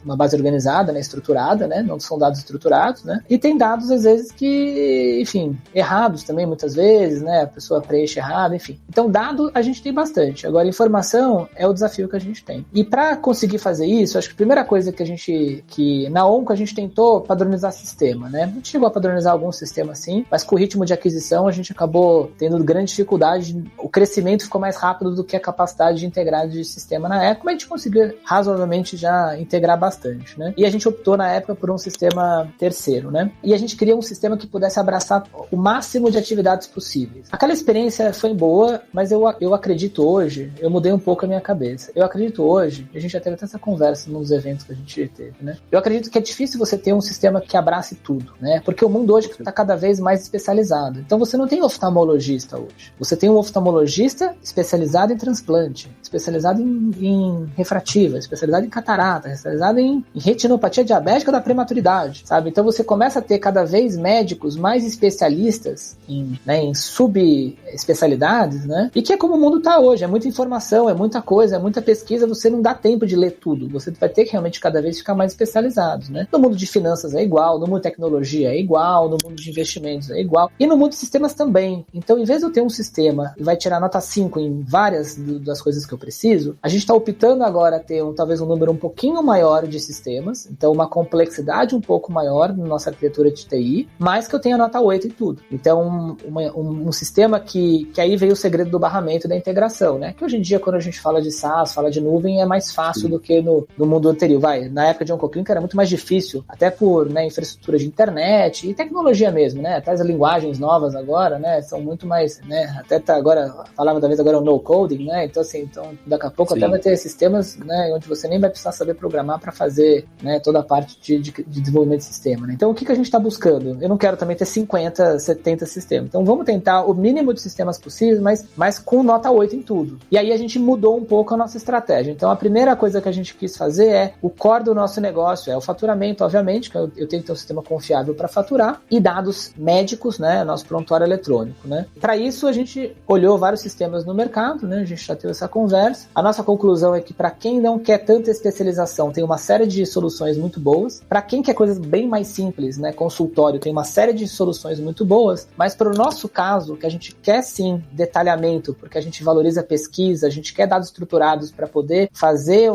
Speaker 1: uma base organizada, né? Estruturada, né? Não são dados estruturados, né? E tem dados, às vezes, que, enfim, errados também, muitas vezes, né? A pessoa preenche errado, enfim. Então, dado a gente tem bastante. importante. Agora, informação é o desafio que a gente tem. E para conseguir fazer isso, acho que a primeira coisa que na ONCO a gente tentou padronizar sistema, né? A gente chegou a padronizar alguns sistemas sim, mas com o ritmo de aquisição a gente acabou tendo grande dificuldade. O crescimento ficou mais rápido do que a capacidade de integrar de sistema na época, mas a gente conseguiu razoavelmente já integrar bastante, né? E a gente optou na época por um sistema terceiro, né? E a gente queria um sistema que pudesse abraçar o máximo de atividades possíveis. Aquela experiência foi boa, mas eu acredito hoje, eu mudei um pouco a minha cabeça. Eu acredito hoje, a gente já teve até essa conversa nos eventos que a gente teve, né? Eu acredito que é difícil você ter um sistema que abrace tudo, né? Porque o mundo hoje está cada vez mais especializado. Então você não tem oftalmologista hoje. Você tem um oftalmologista especializado em transplante, especializado em refrativa, especializado em catarata, especializado em retinopatia diabética da prematuridade, sabe? Então você começa a ter cada vez médicos mais especialistas em subespecialidades, né? E que é como o mundo está hoje, é muita informação, é muita coisa, é muita pesquisa, você não dá tempo de ler tudo, você vai ter que realmente cada vez ficar mais especializado, né? No mundo de finanças é igual, no mundo de tecnologia é igual, no mundo de investimentos é igual, e no mundo de sistemas também. Então, em vez de eu ter um sistema que vai tirar nota 5 em várias das coisas que eu preciso, a gente está optando agora a ter talvez um número um pouquinho maior de sistemas, então uma complexidade um pouco maior na nossa arquitetura de TI, mas que eu tenha nota 8 em tudo. Então, um sistema que aí veio o segredo do barramento da integração, né? Que hoje em dia, quando a gente fala de SaaS, fala de nuvem, é mais fácil do que no mundo anterior. Na época de OncoClinic era muito mais difícil, até por infraestrutura de internet e tecnologia mesmo, né? Até as linguagens novas agora, né? São muito mais, né? Até tá agora, falava da vez agora o no-coding, né? Então, assim, daqui a pouco até vai ter sistemas, né? Onde você nem vai precisar saber programar para fazer, né? Toda a parte de desenvolvimento de sistema, né? Então, o que a gente está buscando? Eu não quero também ter 50, 70 sistemas. Então, vamos tentar o mínimo de sistemas possíveis, mas com nota 8 em tudo. E aí a gente mudou um pouco a nossa estratégia. Então, a primeira coisa que a gente quis fazer é o core do nosso negócio, é o faturamento, obviamente, que eu tenho que ter um sistema confiável para faturar, e dados médicos, né? Nosso prontuário eletrônico, né? Para isso, a gente olhou vários sistemas no mercado, né? A gente já teve essa conversa. A nossa conclusão é que para quem não quer tanta especialização, tem uma série de soluções muito boas. Para quem quer coisas bem mais simples, né? Consultório, tem uma série de soluções muito boas, mas para o nosso caso, que a gente quer sim detalhamento, porque a gente valoriza a pesquisa, a gente quer dados estruturados para poder fazer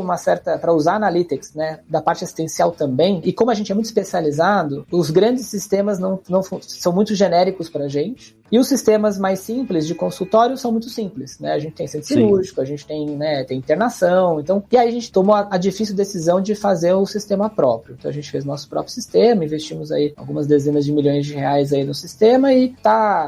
Speaker 1: para usar Analytics, né? Da parte assistencial também. E como a gente é muito especializado, os grandes sistemas não são muito genéricos para a gente. E os sistemas mais simples de consultório são muito simples, né? A gente tem centro cirúrgico, a gente tem, né, tem internação, então... E aí a gente tomou a difícil decisão de fazer o sistema próprio. Então a gente fez nosso próprio sistema, investimos aí algumas dezenas de milhões de reais aí no sistema e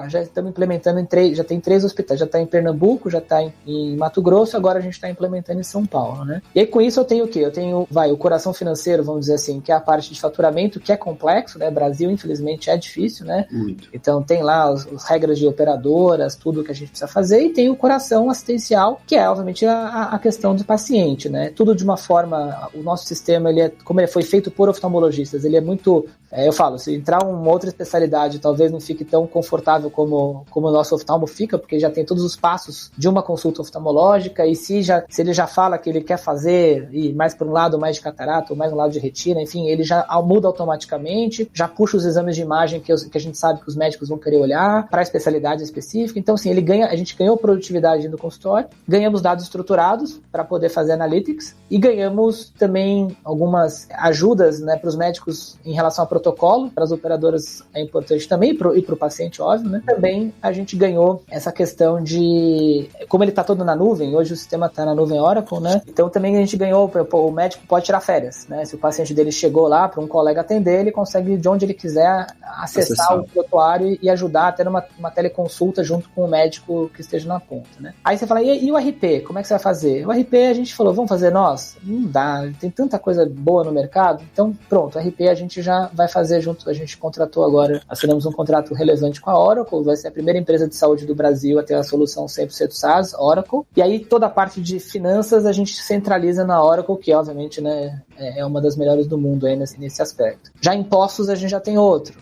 Speaker 1: já estamos implementando já tem 3 hospitais, já está em Pernambuco, já está em Mato Grosso, agora a gente está implementando em São Paulo, né? E aí com isso eu tenho o quê? Eu tenho, o coração financeiro, vamos dizer assim, que é a parte de faturamento, que é complexo, né? Brasil, infelizmente, é difícil, né? Muito. Então tem lá os regras de operadoras, tudo que a gente precisa fazer, e tem o coração assistencial, que é, obviamente, a questão do paciente, né? Tudo de uma forma, o nosso sistema, como ele foi feito por oftalmologistas, ele é muito, eu falo, se entrar uma outra especialidade, talvez não fique tão confortável como o nosso oftalmo fica, porque já tem todos os passos de uma consulta oftalmológica, e se ele já fala que ele quer fazer, e mais para um lado mais de catarata, ou mais um lado de retina, enfim, ele já muda automaticamente, já puxa os exames de imagem que a gente sabe que os médicos vão querer olhar, para a especialidade específica. Então, assim, a gente ganhou produtividade no consultório, ganhamos dados estruturados para poder fazer analytics e ganhamos também algumas ajudas, né, para os médicos em relação ao protocolo, para as operadoras é importante também, e para o paciente, óbvio, né? Também a gente ganhou essa questão de, como ele está todo na nuvem, hoje o sistema está na nuvem Oracle, né? Então também a gente ganhou, o médico pode tirar férias, né? Se o paciente dele chegou lá para um colega atender, ele consegue de onde ele quiser acessar o prontuário e ajudar até uma teleconsulta junto com o médico que esteja na ponta, né? Aí você fala, e o RP? Como é que você vai fazer? O RP a gente falou, vamos fazer nós? Não dá, tem tanta coisa boa no mercado, então pronto, o RP a gente já vai fazer junto, a gente contratou agora, assinamos um contrato relevante com a Oracle, vai ser a primeira empresa de saúde do Brasil a ter a solução 100% SaaS, Oracle, e aí toda a parte de finanças a gente centraliza na Oracle, que obviamente, né, é uma das melhores do mundo aí nesse aspecto. Já impostos a gente já tem outro,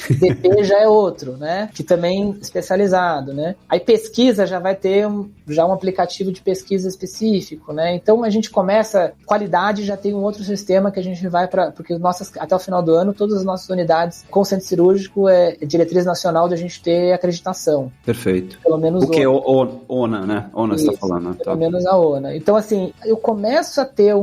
Speaker 1: DP já é outro, né, que também especializado, né, aí pesquisa já vai ter um aplicativo de pesquisa específico, né, então a gente começa, qualidade já tem um outro sistema que a gente vai porque até o final do ano todas as nossas unidades com centro cirúrgico é diretriz nacional de a gente ter acreditação.
Speaker 3: Perfeito.
Speaker 1: Pelo menos
Speaker 3: o que é ONA, né? ONA você está falando.
Speaker 1: Pelo menos a ONA. Então, assim, eu começo a ter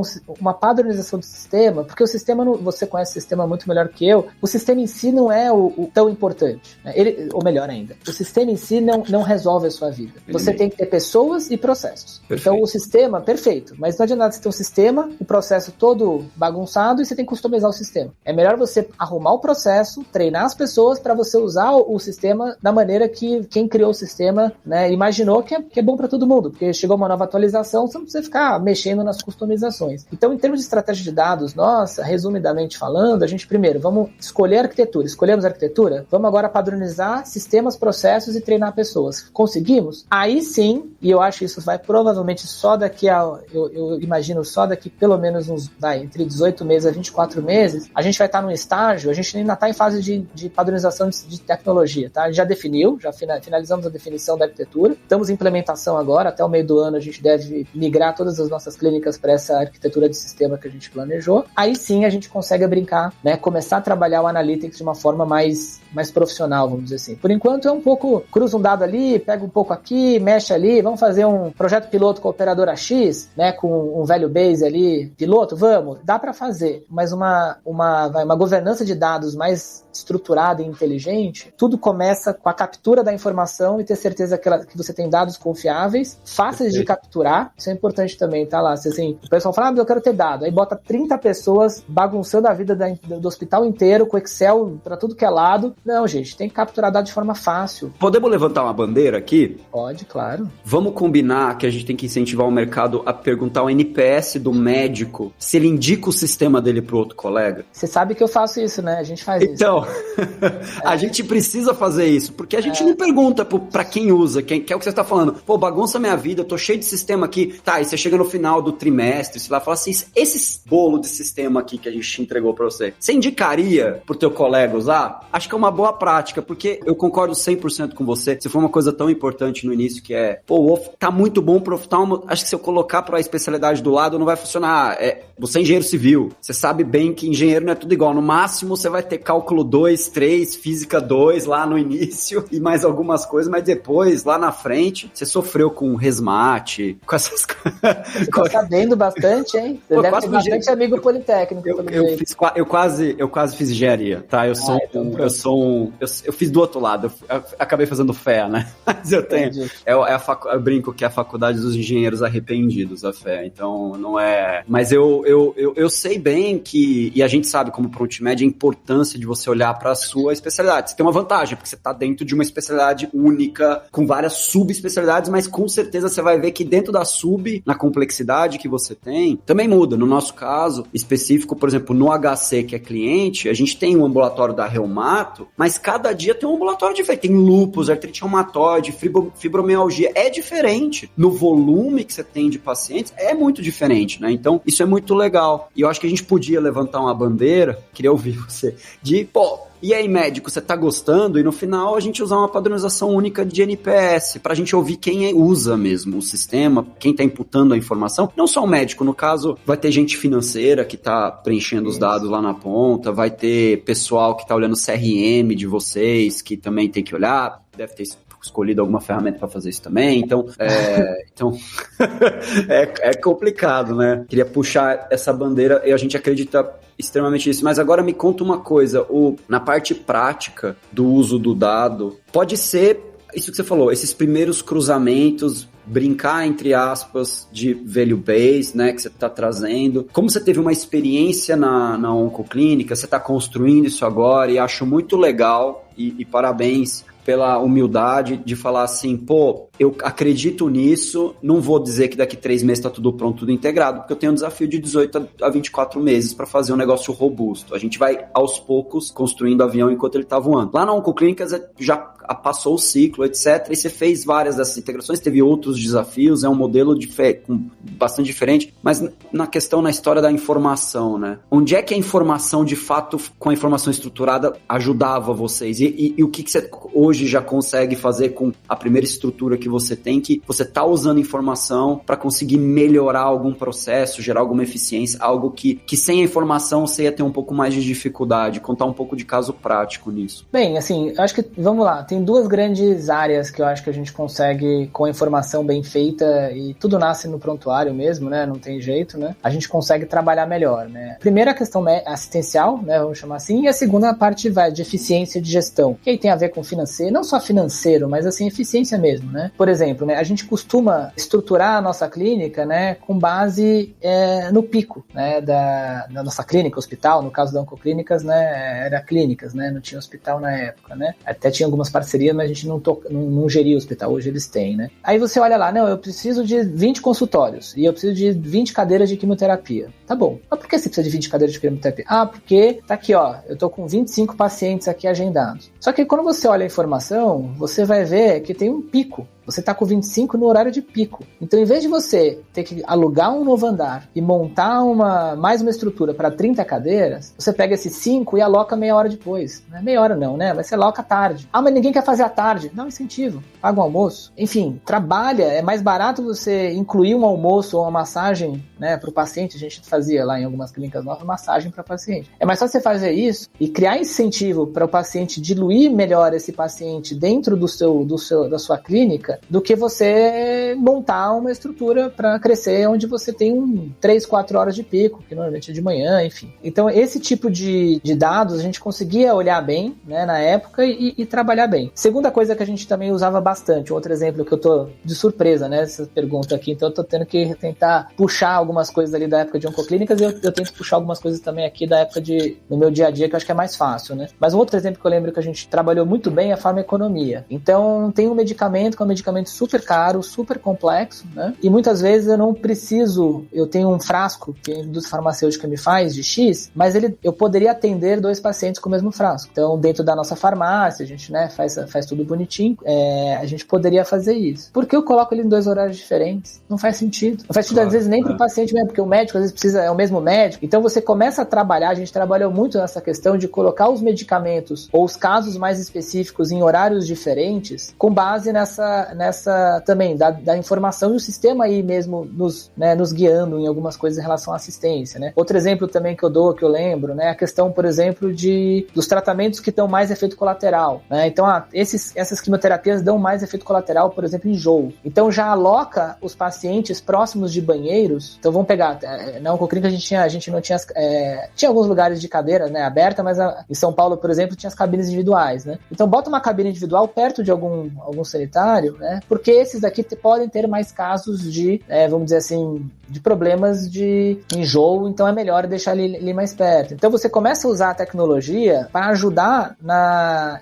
Speaker 1: uma padronização do sistema, porque o sistema, você conhece o sistema muito melhor que eu, o sistema em si não é o tão importante, né? Ou melhor ainda, o sistema em si não resolve a sua vida. Você tem que ter pessoas e processos. Perfeito. Então, o sistema, perfeito, mas não adianta você ter um sistema, o processo todo bagunçado e você tem que customizar o sistema. É melhor você arrumar o processo, treinar as pessoas para você usar o sistema da maneira que quem criou o sistema, né, imaginou que é bom para todo mundo, porque chegou uma nova atualização, você não precisa ficar mexendo nas customizações. Então, em termos de estratégia de dados, nossa, resumidamente falando, a gente primeiro, vamos escolher a arquitetura. Escolhemos a arquitetura? Vamos agora padronizar sistemas, processos e treinar pessoas. Conseguimos? Aí sim, e eu acho que isso vai provavelmente só daqui eu imagino só daqui pelo menos entre 18 meses a 24 meses, a gente vai estar num estágio, a gente ainda está em fase de padronização de tecnologia, tá? A gente já definiu, já finalizamos a definição da arquitetura, estamos em implementação agora, até o meio do ano a gente deve migrar todas as nossas clínicas para essa arquitetura de sistema que a gente planejou. Aí sim a gente consegue brincar, né? Começar a trabalhar o Analytics de uma forma mais profissional, vamos dizer assim. Por enquanto é um pouco, cruza um dado ali, pega um pouco aqui, mexe ali, vamos fazer um projeto piloto com a operadora X, né, com um value base ali, piloto, vamos, dá para fazer, mas uma governança de dados mais estruturada e inteligente, tudo começa com a captura da informação e ter certeza que você tem dados confiáveis, fáceis de capturar, isso é importante também, tá lá, assim, o pessoal fala, mas eu quero ter dado, aí bota 30 pessoas bagunçando a vida do hospital inteiro com Excel para tudo que é lado. Não, gente, tem que capturar dados de forma fácil.
Speaker 3: Podemos levantar uma bandeira aqui?
Speaker 1: Pode, claro.
Speaker 3: Vamos combinar que a gente tem que incentivar o mercado a perguntar ao NPS do médico se ele indica o sistema dele para outro colega?
Speaker 1: Você sabe que eu faço isso, né? A gente faz isso.
Speaker 3: Então, a gente precisa fazer isso, porque a gente não pergunta para quem usa, que é o que você está falando. Pô, bagunça minha vida, eu tô cheio de sistema aqui. Tá, e você chega no final do trimestre, você vai falar assim, esse bolo de sistema aqui que a gente entregou para você indicaria pro teu colega usar? Acho que é uma boa prática, porque eu concordo 100% com você. Se for uma coisa tão importante no início que é, pô, tá muito bom pro oftalmo, acho que se eu colocar pra especialidade do lado não vai funcionar. Você é engenheiro civil, você sabe bem que engenheiro não é tudo igual. No máximo você vai ter cálculo 2, 3, física 2 lá no início e mais algumas coisas, mas depois, lá na frente, você sofreu com resmate, com essas coisas.
Speaker 1: Você tá sabendo bastante, hein? Você deve ter bastante amigo politécnico.
Speaker 3: Eu quase fiz engenharia, tá? Eu fiz do outro lado, eu acabei fazendo fé, né? Mas eu tenho, eu brinco que é a faculdade dos engenheiros arrependidos, a fé, então não é, mas eu sei bem que, e a gente sabe como ProntMed a importância de você olhar para a sua especialidade. Você tem uma vantagem, porque você tá dentro de uma especialidade única, com várias subespecialidades, mas com certeza você vai ver que dentro da na complexidade que você tem, também muda. No nosso caso específico, por exemplo, no HC, que é cliente, a gente tem um ambulatório da Reumato, mas cada dia tem um ambulatório diferente. Tem lúpus, artrite reumatoide, fibromialgia. É diferente. No volume que você tem de pacientes, é muito diferente, né? Então, isso é muito legal. E eu acho que a gente podia levantar uma bandeira, queria ouvir você, de, e aí, médico, você tá gostando? E no final a gente usar uma padronização única de NPS, pra gente ouvir quem usa mesmo o sistema, quem tá imputando a informação. Não só o médico, no caso, vai ter gente financeira que tá preenchendo os dados lá na ponta, vai ter pessoal que tá olhando o CRM de vocês, que também tem que olhar, deve ter escolhido alguma ferramenta para fazer isso também, então é complicado, né? Queria puxar essa bandeira e a gente acredita extremamente nisso, mas agora me conta uma coisa, na parte prática do uso do dado, pode ser isso que você falou, esses primeiros cruzamentos, brincar, entre aspas, de value base, né, que você está trazendo. Como você teve uma experiência na Oncoclínica, você está construindo isso agora e acho muito legal e parabéns pela humildade de falar assim, eu acredito nisso, não vou dizer que daqui 3 meses está tudo pronto, tudo integrado, porque eu tenho um desafio de 18 a 24 meses para fazer um negócio robusto. A gente vai, aos poucos, construindo o avião enquanto ele está voando. Lá na Oncoclínicas, já passou o ciclo, etc. E você fez várias dessas integrações, teve outros desafios, é um modelo bastante diferente, mas na história da informação, né? Onde é que a informação, de fato, com a informação estruturada, ajudava vocês? E o que você hoje já consegue fazer com a primeira estrutura que você tem, que você está usando informação para conseguir melhorar algum processo, gerar alguma eficiência, algo que sem a informação você ia ter um pouco mais de dificuldade, contar um pouco de caso prático nisso.
Speaker 1: Bem, assim, eu acho que, vamos lá, tem duas grandes áreas que eu acho que a gente consegue, com a informação bem feita, e tudo nasce no prontuário mesmo, né, não tem jeito, né, a gente consegue trabalhar melhor, né. Primeiro a questão assistencial, né, vamos chamar assim, e a segunda parte de eficiência de gestão, que aí tem a ver com financeiro, não só financeiro, mas assim, eficiência mesmo, né. Por exemplo, né, a gente costuma estruturar a nossa clínica, né, com base no pico, né, da nossa clínica, hospital, no caso da Oncoclínicas, né, era clínicas, né, não tinha hospital na época, né, até tinha algumas parcerias, mas a gente não geria o hospital, hoje eles têm, né. Aí você olha lá, não, eu preciso de 20 consultórios, e eu preciso de 20 cadeiras de quimioterapia. Tá bom, mas por que você precisa de 20 cadeiras de quimioterapia? Ah, porque tá aqui, ó, eu tô com 25 pacientes aqui agendados. Só que quando você olha a informação, você vai ver que tem um pico. Você está com 25 no horário de pico. Então, em vez de você ter que alugar um novo andar e montar mais uma estrutura para 30 cadeiras, você pega esses 5 e aloca meia hora depois. Não é meia hora não, né? Mas você aloca à tarde. Ah, mas ninguém quer fazer à tarde. Dá um incentivo. Paga um almoço. Enfim, trabalha. É mais barato você incluir um almoço ou uma massagem, né, para o paciente. A gente fazia lá em algumas clínicas novas, massagem para paciente. É mais fácil você fazer isso e criar incentivo para o paciente diluir melhor esse paciente dentro da sua clínica, do que você montar uma estrutura para crescer onde você tem 3, 4 horas de pico, que normalmente é de manhã, enfim. Então, esse tipo de dados a gente conseguia olhar bem, né, na época e trabalhar bem. Segunda coisa que a gente também usava bastante, outro exemplo que eu tô de surpresa, né, essa pergunta aqui, então eu tô tendo que tentar puxar algumas coisas ali da época de Oncoclínicas e eu tento puxar algumas coisas também aqui da época no meu dia a dia, que eu acho que é mais fácil, né. Mas um outro exemplo que eu lembro que a gente trabalhou muito bem é a farmacoeconomia. Então, tem um medicamento que é um medicamento super caro, super complexo, né? E muitas vezes eu tenho um frasco que a indústria farmacêutica me faz de X, mas eu poderia atender 2 pacientes com o mesmo frasco. Então, dentro da nossa farmácia, a gente, né, faz tudo bonitinho, a gente poderia fazer isso. Por que eu coloco ele em 2 horários diferentes? Não faz sentido. Não faz sentido, às vezes, nem para o paciente mesmo, porque o médico, às vezes, é o mesmo médico. Então, você começa a trabalhar, a gente trabalhou muito nessa questão de colocar os medicamentos ou os casos mais específicos em horários diferentes, com base nessa também da informação e o sistema aí mesmo nos guiando em algumas coisas em relação à assistência, né? Outro exemplo também que eu lembro, né? A questão, por exemplo, dos tratamentos que dão mais efeito colateral, né? Então, essas quimioterapias dão mais efeito colateral, por exemplo, enjoo. Então, já aloca os pacientes próximos de banheiros. Então, vamos pegar, na Oncoclínica a gente não tinha, tinha alguns lugares de cadeira, né, aberta, mas em São Paulo, por exemplo, tinha as cabines individuais, né? Então, bota uma cabine individual perto de algum sanitário, né? Porque esses daqui podem ter mais casos de, vamos dizer assim, de problemas de enjoo, então é melhor deixar ele mais perto. Então você começa a usar a tecnologia para ajudar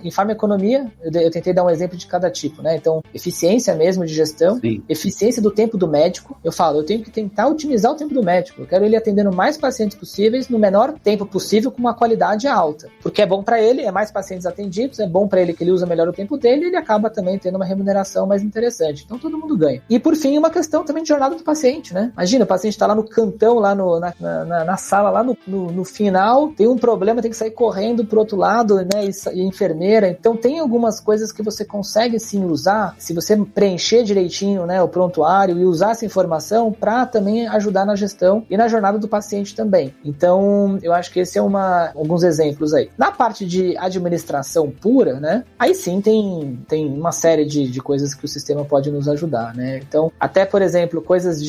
Speaker 1: em farmacoeconomia. Eu tentei dar um exemplo de cada tipo, né? Então, eficiência mesmo de gestão, sim, eficiência do tempo do médico. Eu tenho que tentar otimizar o tempo do médico. Eu quero ele atendendo mais pacientes possíveis no menor tempo possível com uma qualidade alta. Porque é bom para ele, é mais pacientes atendidos, é bom para ele que ele usa melhor o tempo dele e ele acaba também tendo uma remuneração mais interessante. Então todo mundo ganha. E por fim, uma questão também de jornada do paciente, né? Imagina, o paciente está lá no cantão, lá na sala, lá no final, tem um problema, tem que sair correndo pro outro lado, né? E a enfermeira. Então tem algumas coisas que você consegue sim usar, se você preencher direitinho, né, o prontuário e usar essa informação para também ajudar na gestão e na jornada do paciente também. Então, eu acho que esse é alguns exemplos aí. Na parte de administração pura, né? Aí sim tem uma série de coisas que o sistema pode nos ajudar, né? Então, até, por exemplo, coisas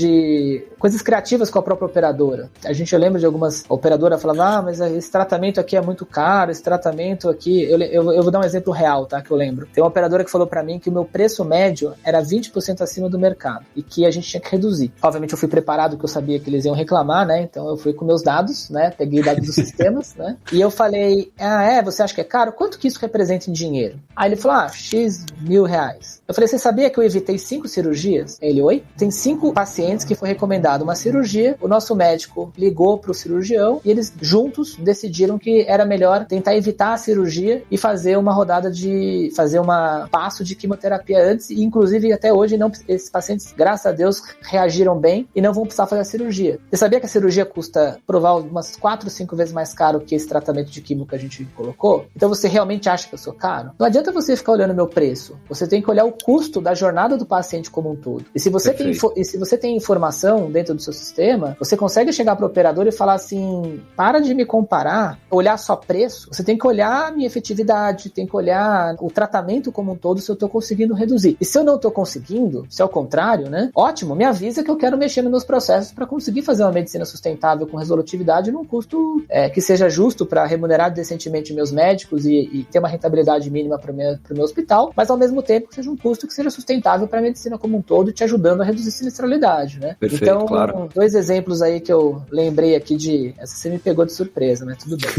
Speaker 1: criativas com a própria operadora. Eu lembro de algumas operadoras falando, mas esse tratamento aqui é muito caro, esse tratamento aqui... Eu vou dar um exemplo real, tá? Que eu lembro. Tem uma operadora que falou pra mim que o meu preço médio era 20% acima do mercado e que a gente tinha que reduzir. Obviamente, eu fui preparado, que eu sabia que eles iam reclamar, né? Então, eu fui com meus dados, né? Peguei dados dos sistemas, né? E eu falei, você acha que é caro? Quanto que isso representa em dinheiro? Aí ele falou, X mil reais. Eu falei, você sabia que eu evitei 5 cirurgias? Ele, oi? Tem 5 pacientes que foi recomendado uma cirurgia, o nosso médico ligou pro cirurgião e eles juntos decidiram que era melhor tentar evitar a cirurgia e fazer uma rodada fazer um passo de quimioterapia antes, e inclusive até hoje esses pacientes, graças a Deus, reagiram bem e não vão precisar fazer a cirurgia. Você sabia que a cirurgia custa provar umas 4 ou 5 vezes mais caro que esse tratamento de químio que a gente colocou? Então você realmente acha que eu sou caro? Não adianta você ficar olhando meu preço, você tem que olhar o custo da jornada do paciente como um todo. E se você tem informação dentro do seu sistema, você consegue chegar para o operador e falar assim, para de me comparar, olhar só preço, você tem que olhar a minha efetividade, tem que olhar o tratamento como um todo, se eu estou conseguindo reduzir. E se eu não estou conseguindo, se é o contrário, né? Ótimo, me avisa que eu quero mexer nos meus processos para conseguir fazer uma medicina sustentável com resolutividade num custo que seja justo para remunerar decentemente meus médicos e ter uma rentabilidade mínima para o meu hospital, mas ao mesmo tempo que seja um custo que seja sustentável para a medicina como um todo, te ajudando a reduzir sinistralidade, né?
Speaker 3: Perfeito,
Speaker 1: então,
Speaker 3: claro.
Speaker 1: 2 exemplos aí que eu lembrei aqui essa você me pegou de surpresa, mas tudo bem.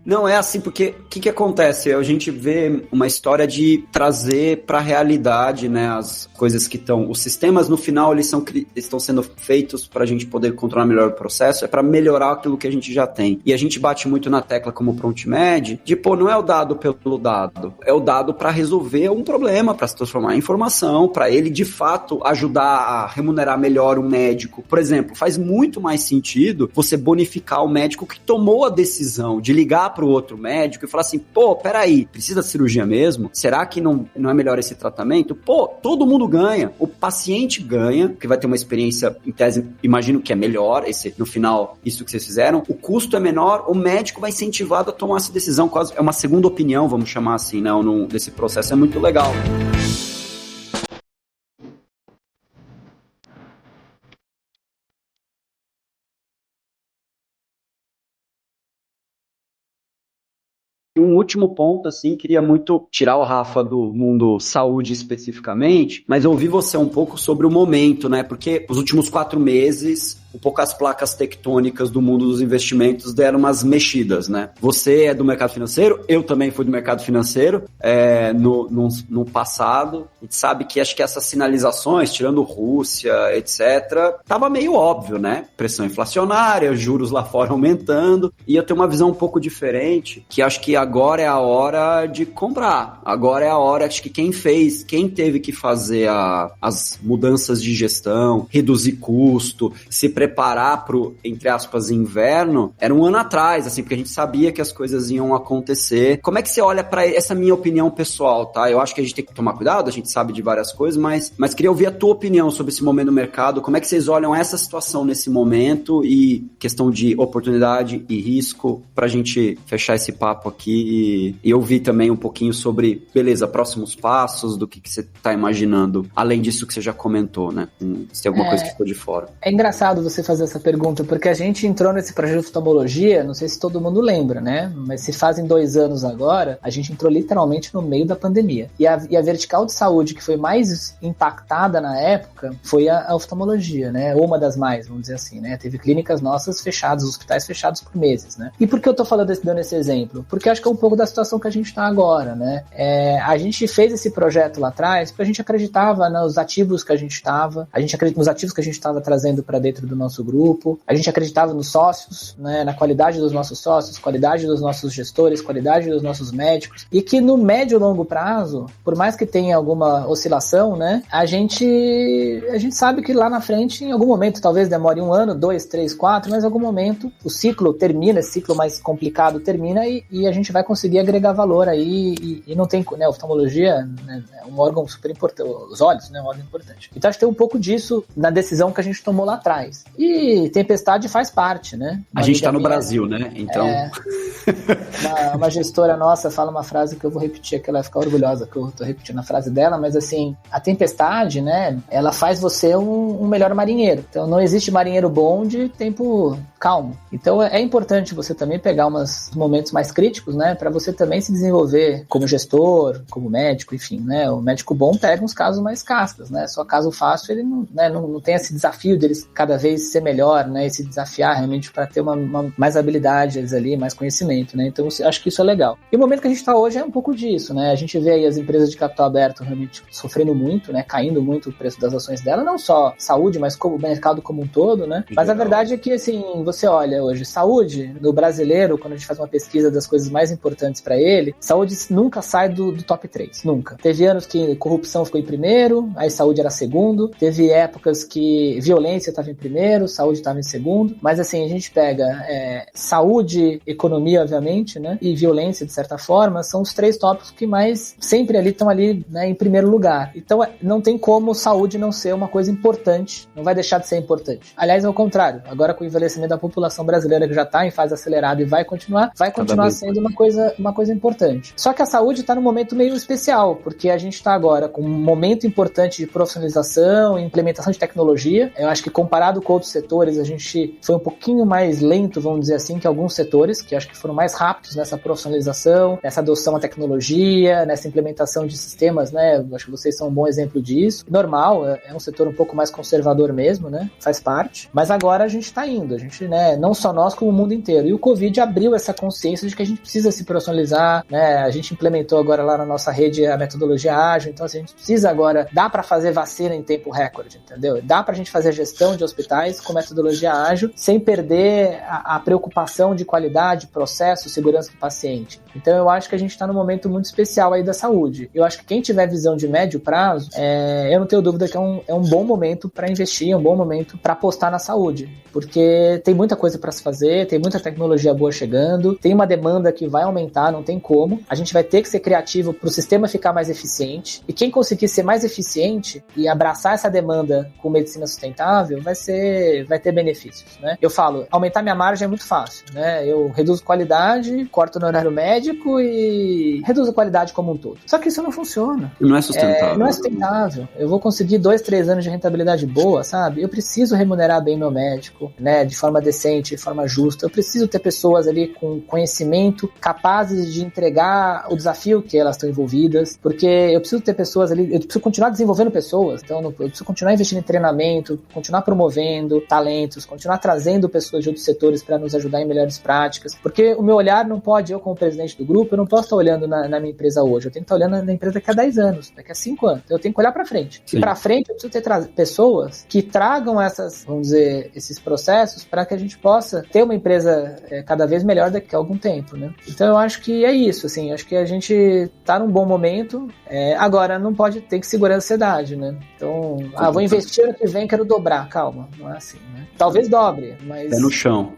Speaker 3: Não, é assim, porque o que acontece? A gente vê uma história de trazer para a realidade, né, as coisas que estão... Os sistemas, no final, eles estão sendo feitos para a gente poder controlar melhor o processo, é para melhorar aquilo que a gente já tem. E a gente bate muito na tecla como ProntMed, de, não é o dado pelo dado, é o dado para resolver um problema, para se transformar em informação, para ele, de fato, ajudar a remunerar melhor um médico. Por exemplo, faz muito mais sentido você bonificar o médico que tomou a decisão de ligar para o outro médico e falar assim, peraí, precisa de cirurgia mesmo? Será que não é melhor esse tratamento? Todo mundo ganha. O paciente ganha, que vai ter uma experiência, em tese, imagino que é melhor, no final, isso que vocês fizeram. O custo é menor, o médico vai incentivado a tomar essa decisão, quase é uma segunda opinião, vamos chamar assim, né, desse processo. É muito legal. Um último ponto, assim, queria muito tirar o Rafa do mundo saúde especificamente, mas ouvir você um pouco sobre o momento, né? Porque os últimos 4 meses, um pouco as placas tectônicas do mundo dos investimentos deram umas mexidas, né? Você é do mercado financeiro, eu também fui do mercado financeiro no passado. A gente sabe que acho que essas sinalizações, tirando Rússia, etc., tava meio óbvio, né? Pressão inflacionária, juros lá fora aumentando, e eu tenho uma visão um pouco diferente, que acho que agora é a hora de comprar. Agora é a hora, acho que quem teve que fazer as mudanças de gestão, reduzir custo, se preparar pro, entre aspas, inverno, era um ano atrás, assim, porque a gente sabia que as coisas iam acontecer. Como é que você olha para essa minha opinião pessoal, tá? Eu acho que a gente tem que tomar cuidado, a gente sabe de várias coisas, mas queria ouvir a tua opinião sobre esse momento no mercado. Como é que vocês olham essa situação nesse momento e questão de oportunidade e risco pra gente fechar esse papo aqui e ouvir também um pouquinho sobre, beleza, próximos passos, do que você tá imaginando, além disso que você já comentou, né? Se tem alguma coisa que ficou de fora.
Speaker 1: É engraçado você fazer essa pergunta, porque a gente entrou nesse projeto de oftalmologia, não sei se todo mundo lembra, né? Mas se fazem 2 anos agora, a gente entrou literalmente no meio da pandemia. E a vertical de saúde que foi mais impactada na época foi a oftalmologia, né? Ou uma das mais, vamos dizer assim, né? Teve clínicas nossas fechadas, hospitais fechados por meses, né? E por que eu tô dando esse exemplo? Porque acho que é um pouco da situação que a gente tá agora, né? A gente fez esse projeto lá atrás porque a gente acreditava nos ativos que a gente estava, nos ativos que a gente estava trazendo para dentro do nosso grupo, a gente acreditava nos sócios, né, na qualidade dos nossos sócios, qualidade dos nossos gestores, qualidade dos nossos médicos, e que no médio e longo prazo, por mais que tenha alguma oscilação, né, a gente sabe que lá na frente, em algum momento, talvez demore 1 ano, 2, 3, 4, mas em algum momento o ciclo termina, esse ciclo mais complicado termina e a gente vai conseguir agregar valor aí e não tem, né, oftalmologia, né, é um órgão super importante, os olhos, né, um órgão importante. Então acho que tem um pouco disso na decisão que a gente tomou lá atrás. E tempestade faz parte, né?
Speaker 3: A gente tá no Brasil, né? Então...
Speaker 1: Uma gestora nossa fala uma frase que eu vou repetir, que ela vai ficar orgulhosa que eu tô repetindo a frase dela, mas assim, a tempestade, né, ela faz você um melhor marinheiro. Então não existe marinheiro bom de tempo calmo. Então é importante você também pegar uns momentos mais críticos, né, para você também se desenvolver como gestor, como médico, enfim, né? O médico bom pega uns casos mais cascas, né? Só caso fácil ele não tem esse desafio deles cada vez talvez ser melhor, né, e se desafiar realmente para ter mais habilidades ali, mais conhecimento, né, então acho que isso é legal. E o momento que a gente está hoje é um pouco disso, né, a gente vê aí as empresas de capital aberto realmente sofrendo muito, né, caindo muito o preço das ações dela, não só saúde, mas como o mercado como um todo, né, mas a verdade é que, assim, você olha hoje, saúde, no brasileiro, quando a gente faz uma pesquisa das coisas mais importantes para ele, saúde nunca sai do top 3, nunca. Teve anos que corrupção ficou em primeiro, aí saúde era segundo, teve épocas que violência estava em primeiro, saúde estava em segundo, mas assim, a gente pega saúde, economia, obviamente, né, e violência, de certa forma, são os 3 tópicos que mais sempre ali estão ali, né, em primeiro lugar. Então, não tem como saúde não ser uma coisa importante, não vai deixar de ser importante. Aliás, ao contrário, agora com o envelhecimento da população brasileira, que já está em fase acelerada e vai continuar sendo uma coisa importante. Só que a saúde está num momento meio especial, porque a gente está agora com um momento importante de profissionalização e implementação de tecnologia. Eu acho que comparado com outros setores, a gente foi um pouquinho mais lento, vamos dizer assim, que alguns setores, que acho que foram mais rápidos nessa profissionalização, nessa adoção à tecnologia, nessa implementação de sistemas, né? Eu acho que vocês são um bom exemplo disso. Normal, é um setor um pouco mais conservador mesmo, né? Faz parte. Mas agora a gente está indo, a gente, né? Não só nós, como o mundo inteiro. E o Covid abriu essa consciência de que a gente precisa se profissionalizar, né? A gente implementou agora lá na nossa rede a metodologia ágil, então assim, a gente precisa agora, dá para fazer vacina em tempo recorde, entendeu? Dá pra gente fazer gestão de hospitais com metodologia ágil, sem perder a preocupação de qualidade, processo, segurança do paciente. Então eu acho que a gente está num momento muito especial aí da saúde. Eu acho que quem tiver visão de médio prazo, eu não tenho dúvida que é um bom momento para investir, é um bom momento para apostar na saúde, porque tem muita coisa para se fazer, tem muita tecnologia boa chegando, tem uma demanda que vai aumentar, não tem como. A gente vai ter que ser criativo para o sistema ficar mais eficiente, e quem conseguir ser mais eficiente e abraçar essa demanda com medicina sustentável vai ter benefícios, né? Eu falo, aumentar minha margem é muito fácil, né? Eu reduzo qualidade, corto no horário médico e reduzo a qualidade como um todo. Só que isso não funciona.
Speaker 3: Não é sustentável.
Speaker 1: Não é sustentável. Eu vou conseguir 2-3 anos de rentabilidade boa, sabe? Eu preciso remunerar bem meu médico, né? De forma decente, de forma justa. Eu preciso ter pessoas ali com conhecimento, capazes de entregar o desafio que elas estão envolvidas, porque eu preciso ter pessoas ali, eu preciso continuar desenvolvendo pessoas, então eu preciso continuar investindo em treinamento, continuar promovendo talentos, continuar trazendo pessoas de outros setores para nos ajudar em melhores práticas, porque o meu olhar não pode, eu como presidente do grupo, eu não posso estar olhando na minha empresa hoje, eu tenho que estar olhando na empresa daqui a 10 anos, daqui a 5 anos, eu tenho que olhar para frente. Sim. E para frente eu preciso ter pessoas que tragam esses processos para que a gente possa ter uma empresa cada vez melhor daqui a algum tempo, né? Então eu acho que é isso, assim, acho que a gente está num bom momento, agora não pode ter que segurar a ansiedade, né? Então, vou investir ano que vem, quero dobrar, calma, não é assim, né? Talvez dobre, mas...
Speaker 3: Pé no chão.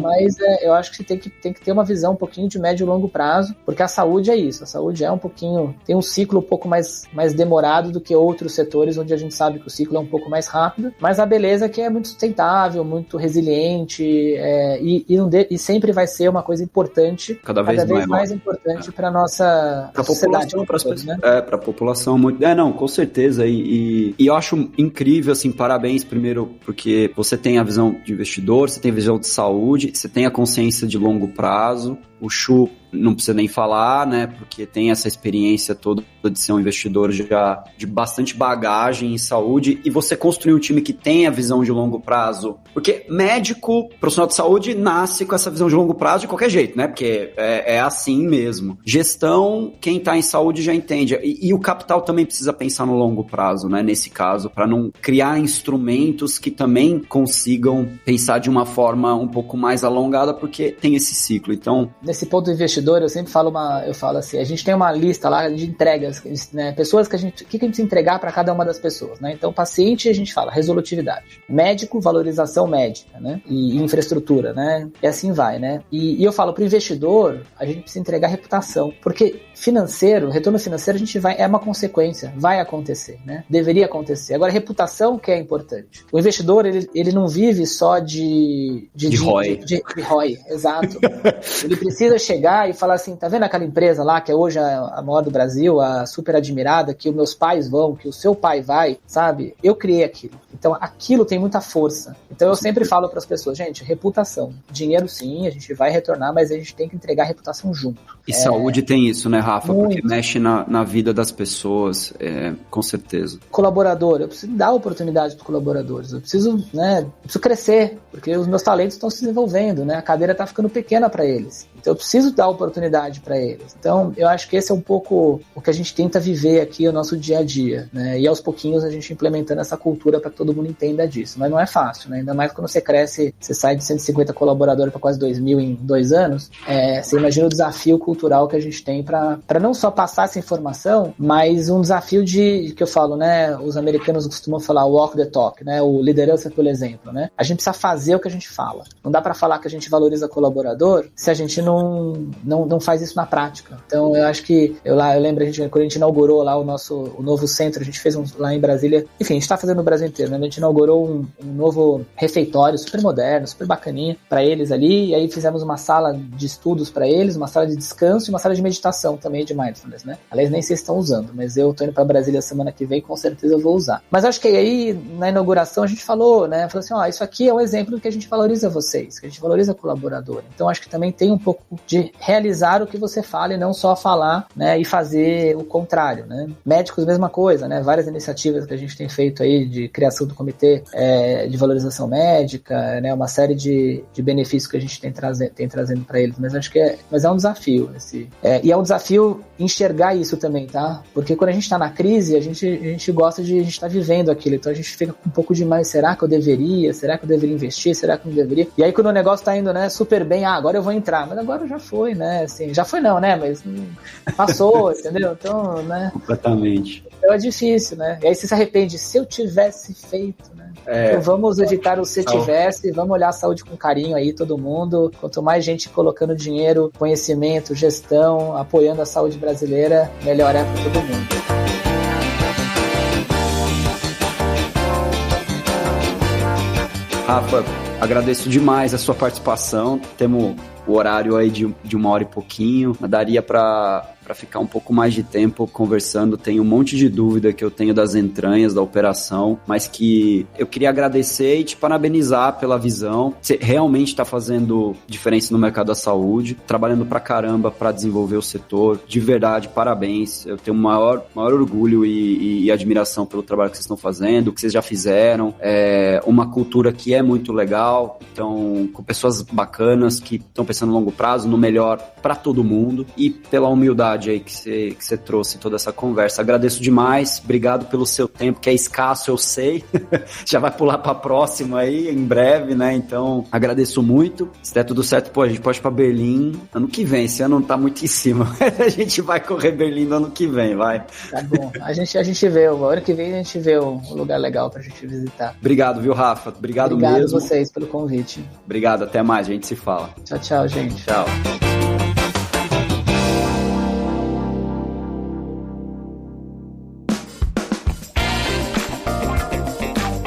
Speaker 1: Mas eu acho que tem que ter uma visão um pouquinho de médio e longo prazo, porque a saúde é isso, a saúde é um pouquinho, tem um ciclo um pouco mais demorado do que outros setores, onde a gente sabe que o ciclo é um pouco mais rápido, mas a beleza é que é muito sustentável, muito resiliente, e sempre vai ser uma coisa importante, cada vez mais importante para nossa sociedade.
Speaker 3: Para as pessoas, né? Para a população, muito. Não, com certeza, e eu acho incrível, assim, parabéns primeiro, porque você tem a visão de investidor, você tem a visão de saúde, você tem a consciência de longo prazo. O Chu não precisa nem falar, né, porque tem essa experiência toda de ser um investidor já de bastante bagagem em saúde, e você construir um time que tem a visão de longo prazo, porque médico, profissional de saúde, nasce com essa visão de longo prazo de qualquer jeito, né, porque é assim mesmo. Gestão, quem tá em saúde já entende, e o capital também precisa pensar no longo prazo, né, nesse caso, para não criar instrumentos que também consigam pensar de uma forma um pouco mais alongada, porque tem esse ciclo. Então,
Speaker 1: nesse ponto do investidor, eu sempre falo assim, a gente tem uma lista lá de entregas, né, pessoas que a gente precisa entregar para cada uma das pessoas, né? Então, paciente, a gente fala resolutividade, médico, valorização médica, né? E infraestrutura, né? E assim vai, né? E eu falo para o investidor, a gente precisa entregar reputação, porque retorno financeiro, é uma consequência, vai acontecer, né? Deveria acontecer. Agora, reputação que é importante. O investidor, ele não vive só de ROI. De ROI, exato. Ele precisa chegar e falar assim, tá vendo aquela empresa lá, que é hoje a maior do Brasil, a super admirada, que os meus pais vão, que o seu pai vai, sabe? Eu criei aquilo. Então, aquilo tem muita força. Então, eu sempre falo para as pessoas, gente, reputação. Dinheiro, sim, a gente vai retornar, mas a gente tem que entregar a reputação junto.
Speaker 3: E saúde tem isso, né, Rafa?
Speaker 1: Muito.
Speaker 3: Porque mexe na vida das pessoas, com certeza.
Speaker 1: Colaborador, eu preciso dar oportunidade para os colaboradores. Eu preciso crescer, porque os meus talentos estão se desenvolvendo, né? A cadeira está ficando pequena para eles. Então, eu preciso dar oportunidade para eles. Então, eu acho que esse é um pouco o que a gente tenta viver aqui no nosso dia a dia, né? E aos pouquinhos a gente implementando essa cultura para que todo mundo entenda disso. Mas não é fácil, né? Ainda mais quando você cresce, você sai de 150 colaboradores para quase 2.000 em 2 anos. Você imagina o desafio cultural que a gente tem para não só passar essa informação, mas um desafio que eu falo, né? Os americanos costumam falar walk the talk, né? O liderança pelo exemplo, né? A gente precisa fazer o que a gente fala. Não dá para falar que a gente valoriza colaborador se a gente não faz isso na prática. Então, eu acho que eu lembro quando a gente inaugurou lá o novo centro, a gente fez lá em Brasília, enfim, a gente está fazendo no Brasil inteiro, né? A gente inaugurou um novo refeitório super moderno, super bacaninha para eles ali, e aí fizemos uma sala de estudos para eles, uma sala de descanso e uma sala de meditação também de mindfulness, né? Aliás, nem sei se estão usando, mas eu tô indo para Brasília semana que vem, com certeza eu vou usar. Mas acho que aí, na inauguração, a gente falou, né? Falou assim, isso aqui é um exemplo que a gente valoriza vocês, que a gente valoriza colaborador. Então, acho que também tem um pouco de realizar o que você fala e não só falar, né? E fazer o contrário, né? Médicos, mesma coisa, né? Várias iniciativas que a gente tem feito aí de criação do comitê de valorização médica, né? Uma série de benefícios que a gente tem trazendo para eles. Mas acho que é um desafio. E é um desafio enxergar isso também, tá? Porque quando a gente tá na crise, a gente gosta de... A gente tá vivendo aquilo. Então a gente fica com um pouco de mais, será que eu deveria? Será que eu deveria investir? Será que eu não deveria? E aí quando o negócio tá indo, né, super bem, agora eu vou entrar. Mas agora já foi, né? Assim, já foi não, né? Mas passou, entendeu? Então, né?
Speaker 3: Completamente.
Speaker 1: Então é difícil, né? E aí você se arrepende. Se eu tivesse feito, né? Então vamos evitar o se tivesse, vamos olhar a saúde com carinho aí, todo mundo. Quanto mais gente colocando dinheiro, conhecimento, gestão, apoiando a saúde brasileira, melhor é para todo mundo.
Speaker 3: Rafa, agradeço demais a sua participação. Temos o horário aí de 1 hora e pouquinho. Daria para ficar um pouco mais de tempo conversando. Tem um monte de dúvida que eu tenho das entranhas da operação, mas que eu queria agradecer e te parabenizar pela visão. Você realmente está fazendo diferença no mercado da saúde, trabalhando pra caramba para desenvolver o setor. De verdade, parabéns. Eu tenho maior orgulho e admiração pelo trabalho que vocês estão fazendo, que vocês já fizeram. É uma cultura que é muito legal, então, com pessoas bacanas que estão pensando no longo prazo, no melhor para todo mundo, e pela humildade aí que você trouxe toda essa conversa. Agradeço demais, obrigado pelo seu tempo, que é escasso, eu sei. Já vai pular para a próxima aí, em breve, né? Então, agradeço muito. Se der tudo certo, a gente pode ir para Berlim ano que vem. Esse ano não tá muito em cima, mas a gente vai correr Berlim no ano que vem, vai.
Speaker 1: Tá bom, a gente vê, o ano que vem a gente vê um lugar legal pra gente visitar.
Speaker 3: Obrigado, viu, Rafa? Obrigado mesmo.
Speaker 1: Obrigado a vocês pelo convite.
Speaker 3: Obrigado, até mais, a gente se fala.
Speaker 1: Tchau, gente.
Speaker 3: Tchau.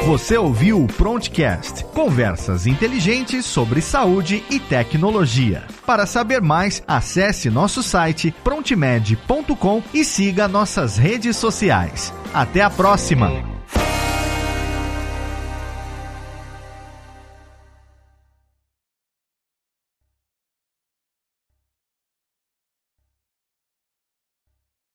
Speaker 2: Você ouviu o Prontcast, conversas inteligentes sobre saúde e tecnologia. Para saber mais, acesse nosso site prontmed.com e siga nossas redes sociais. Até a próxima!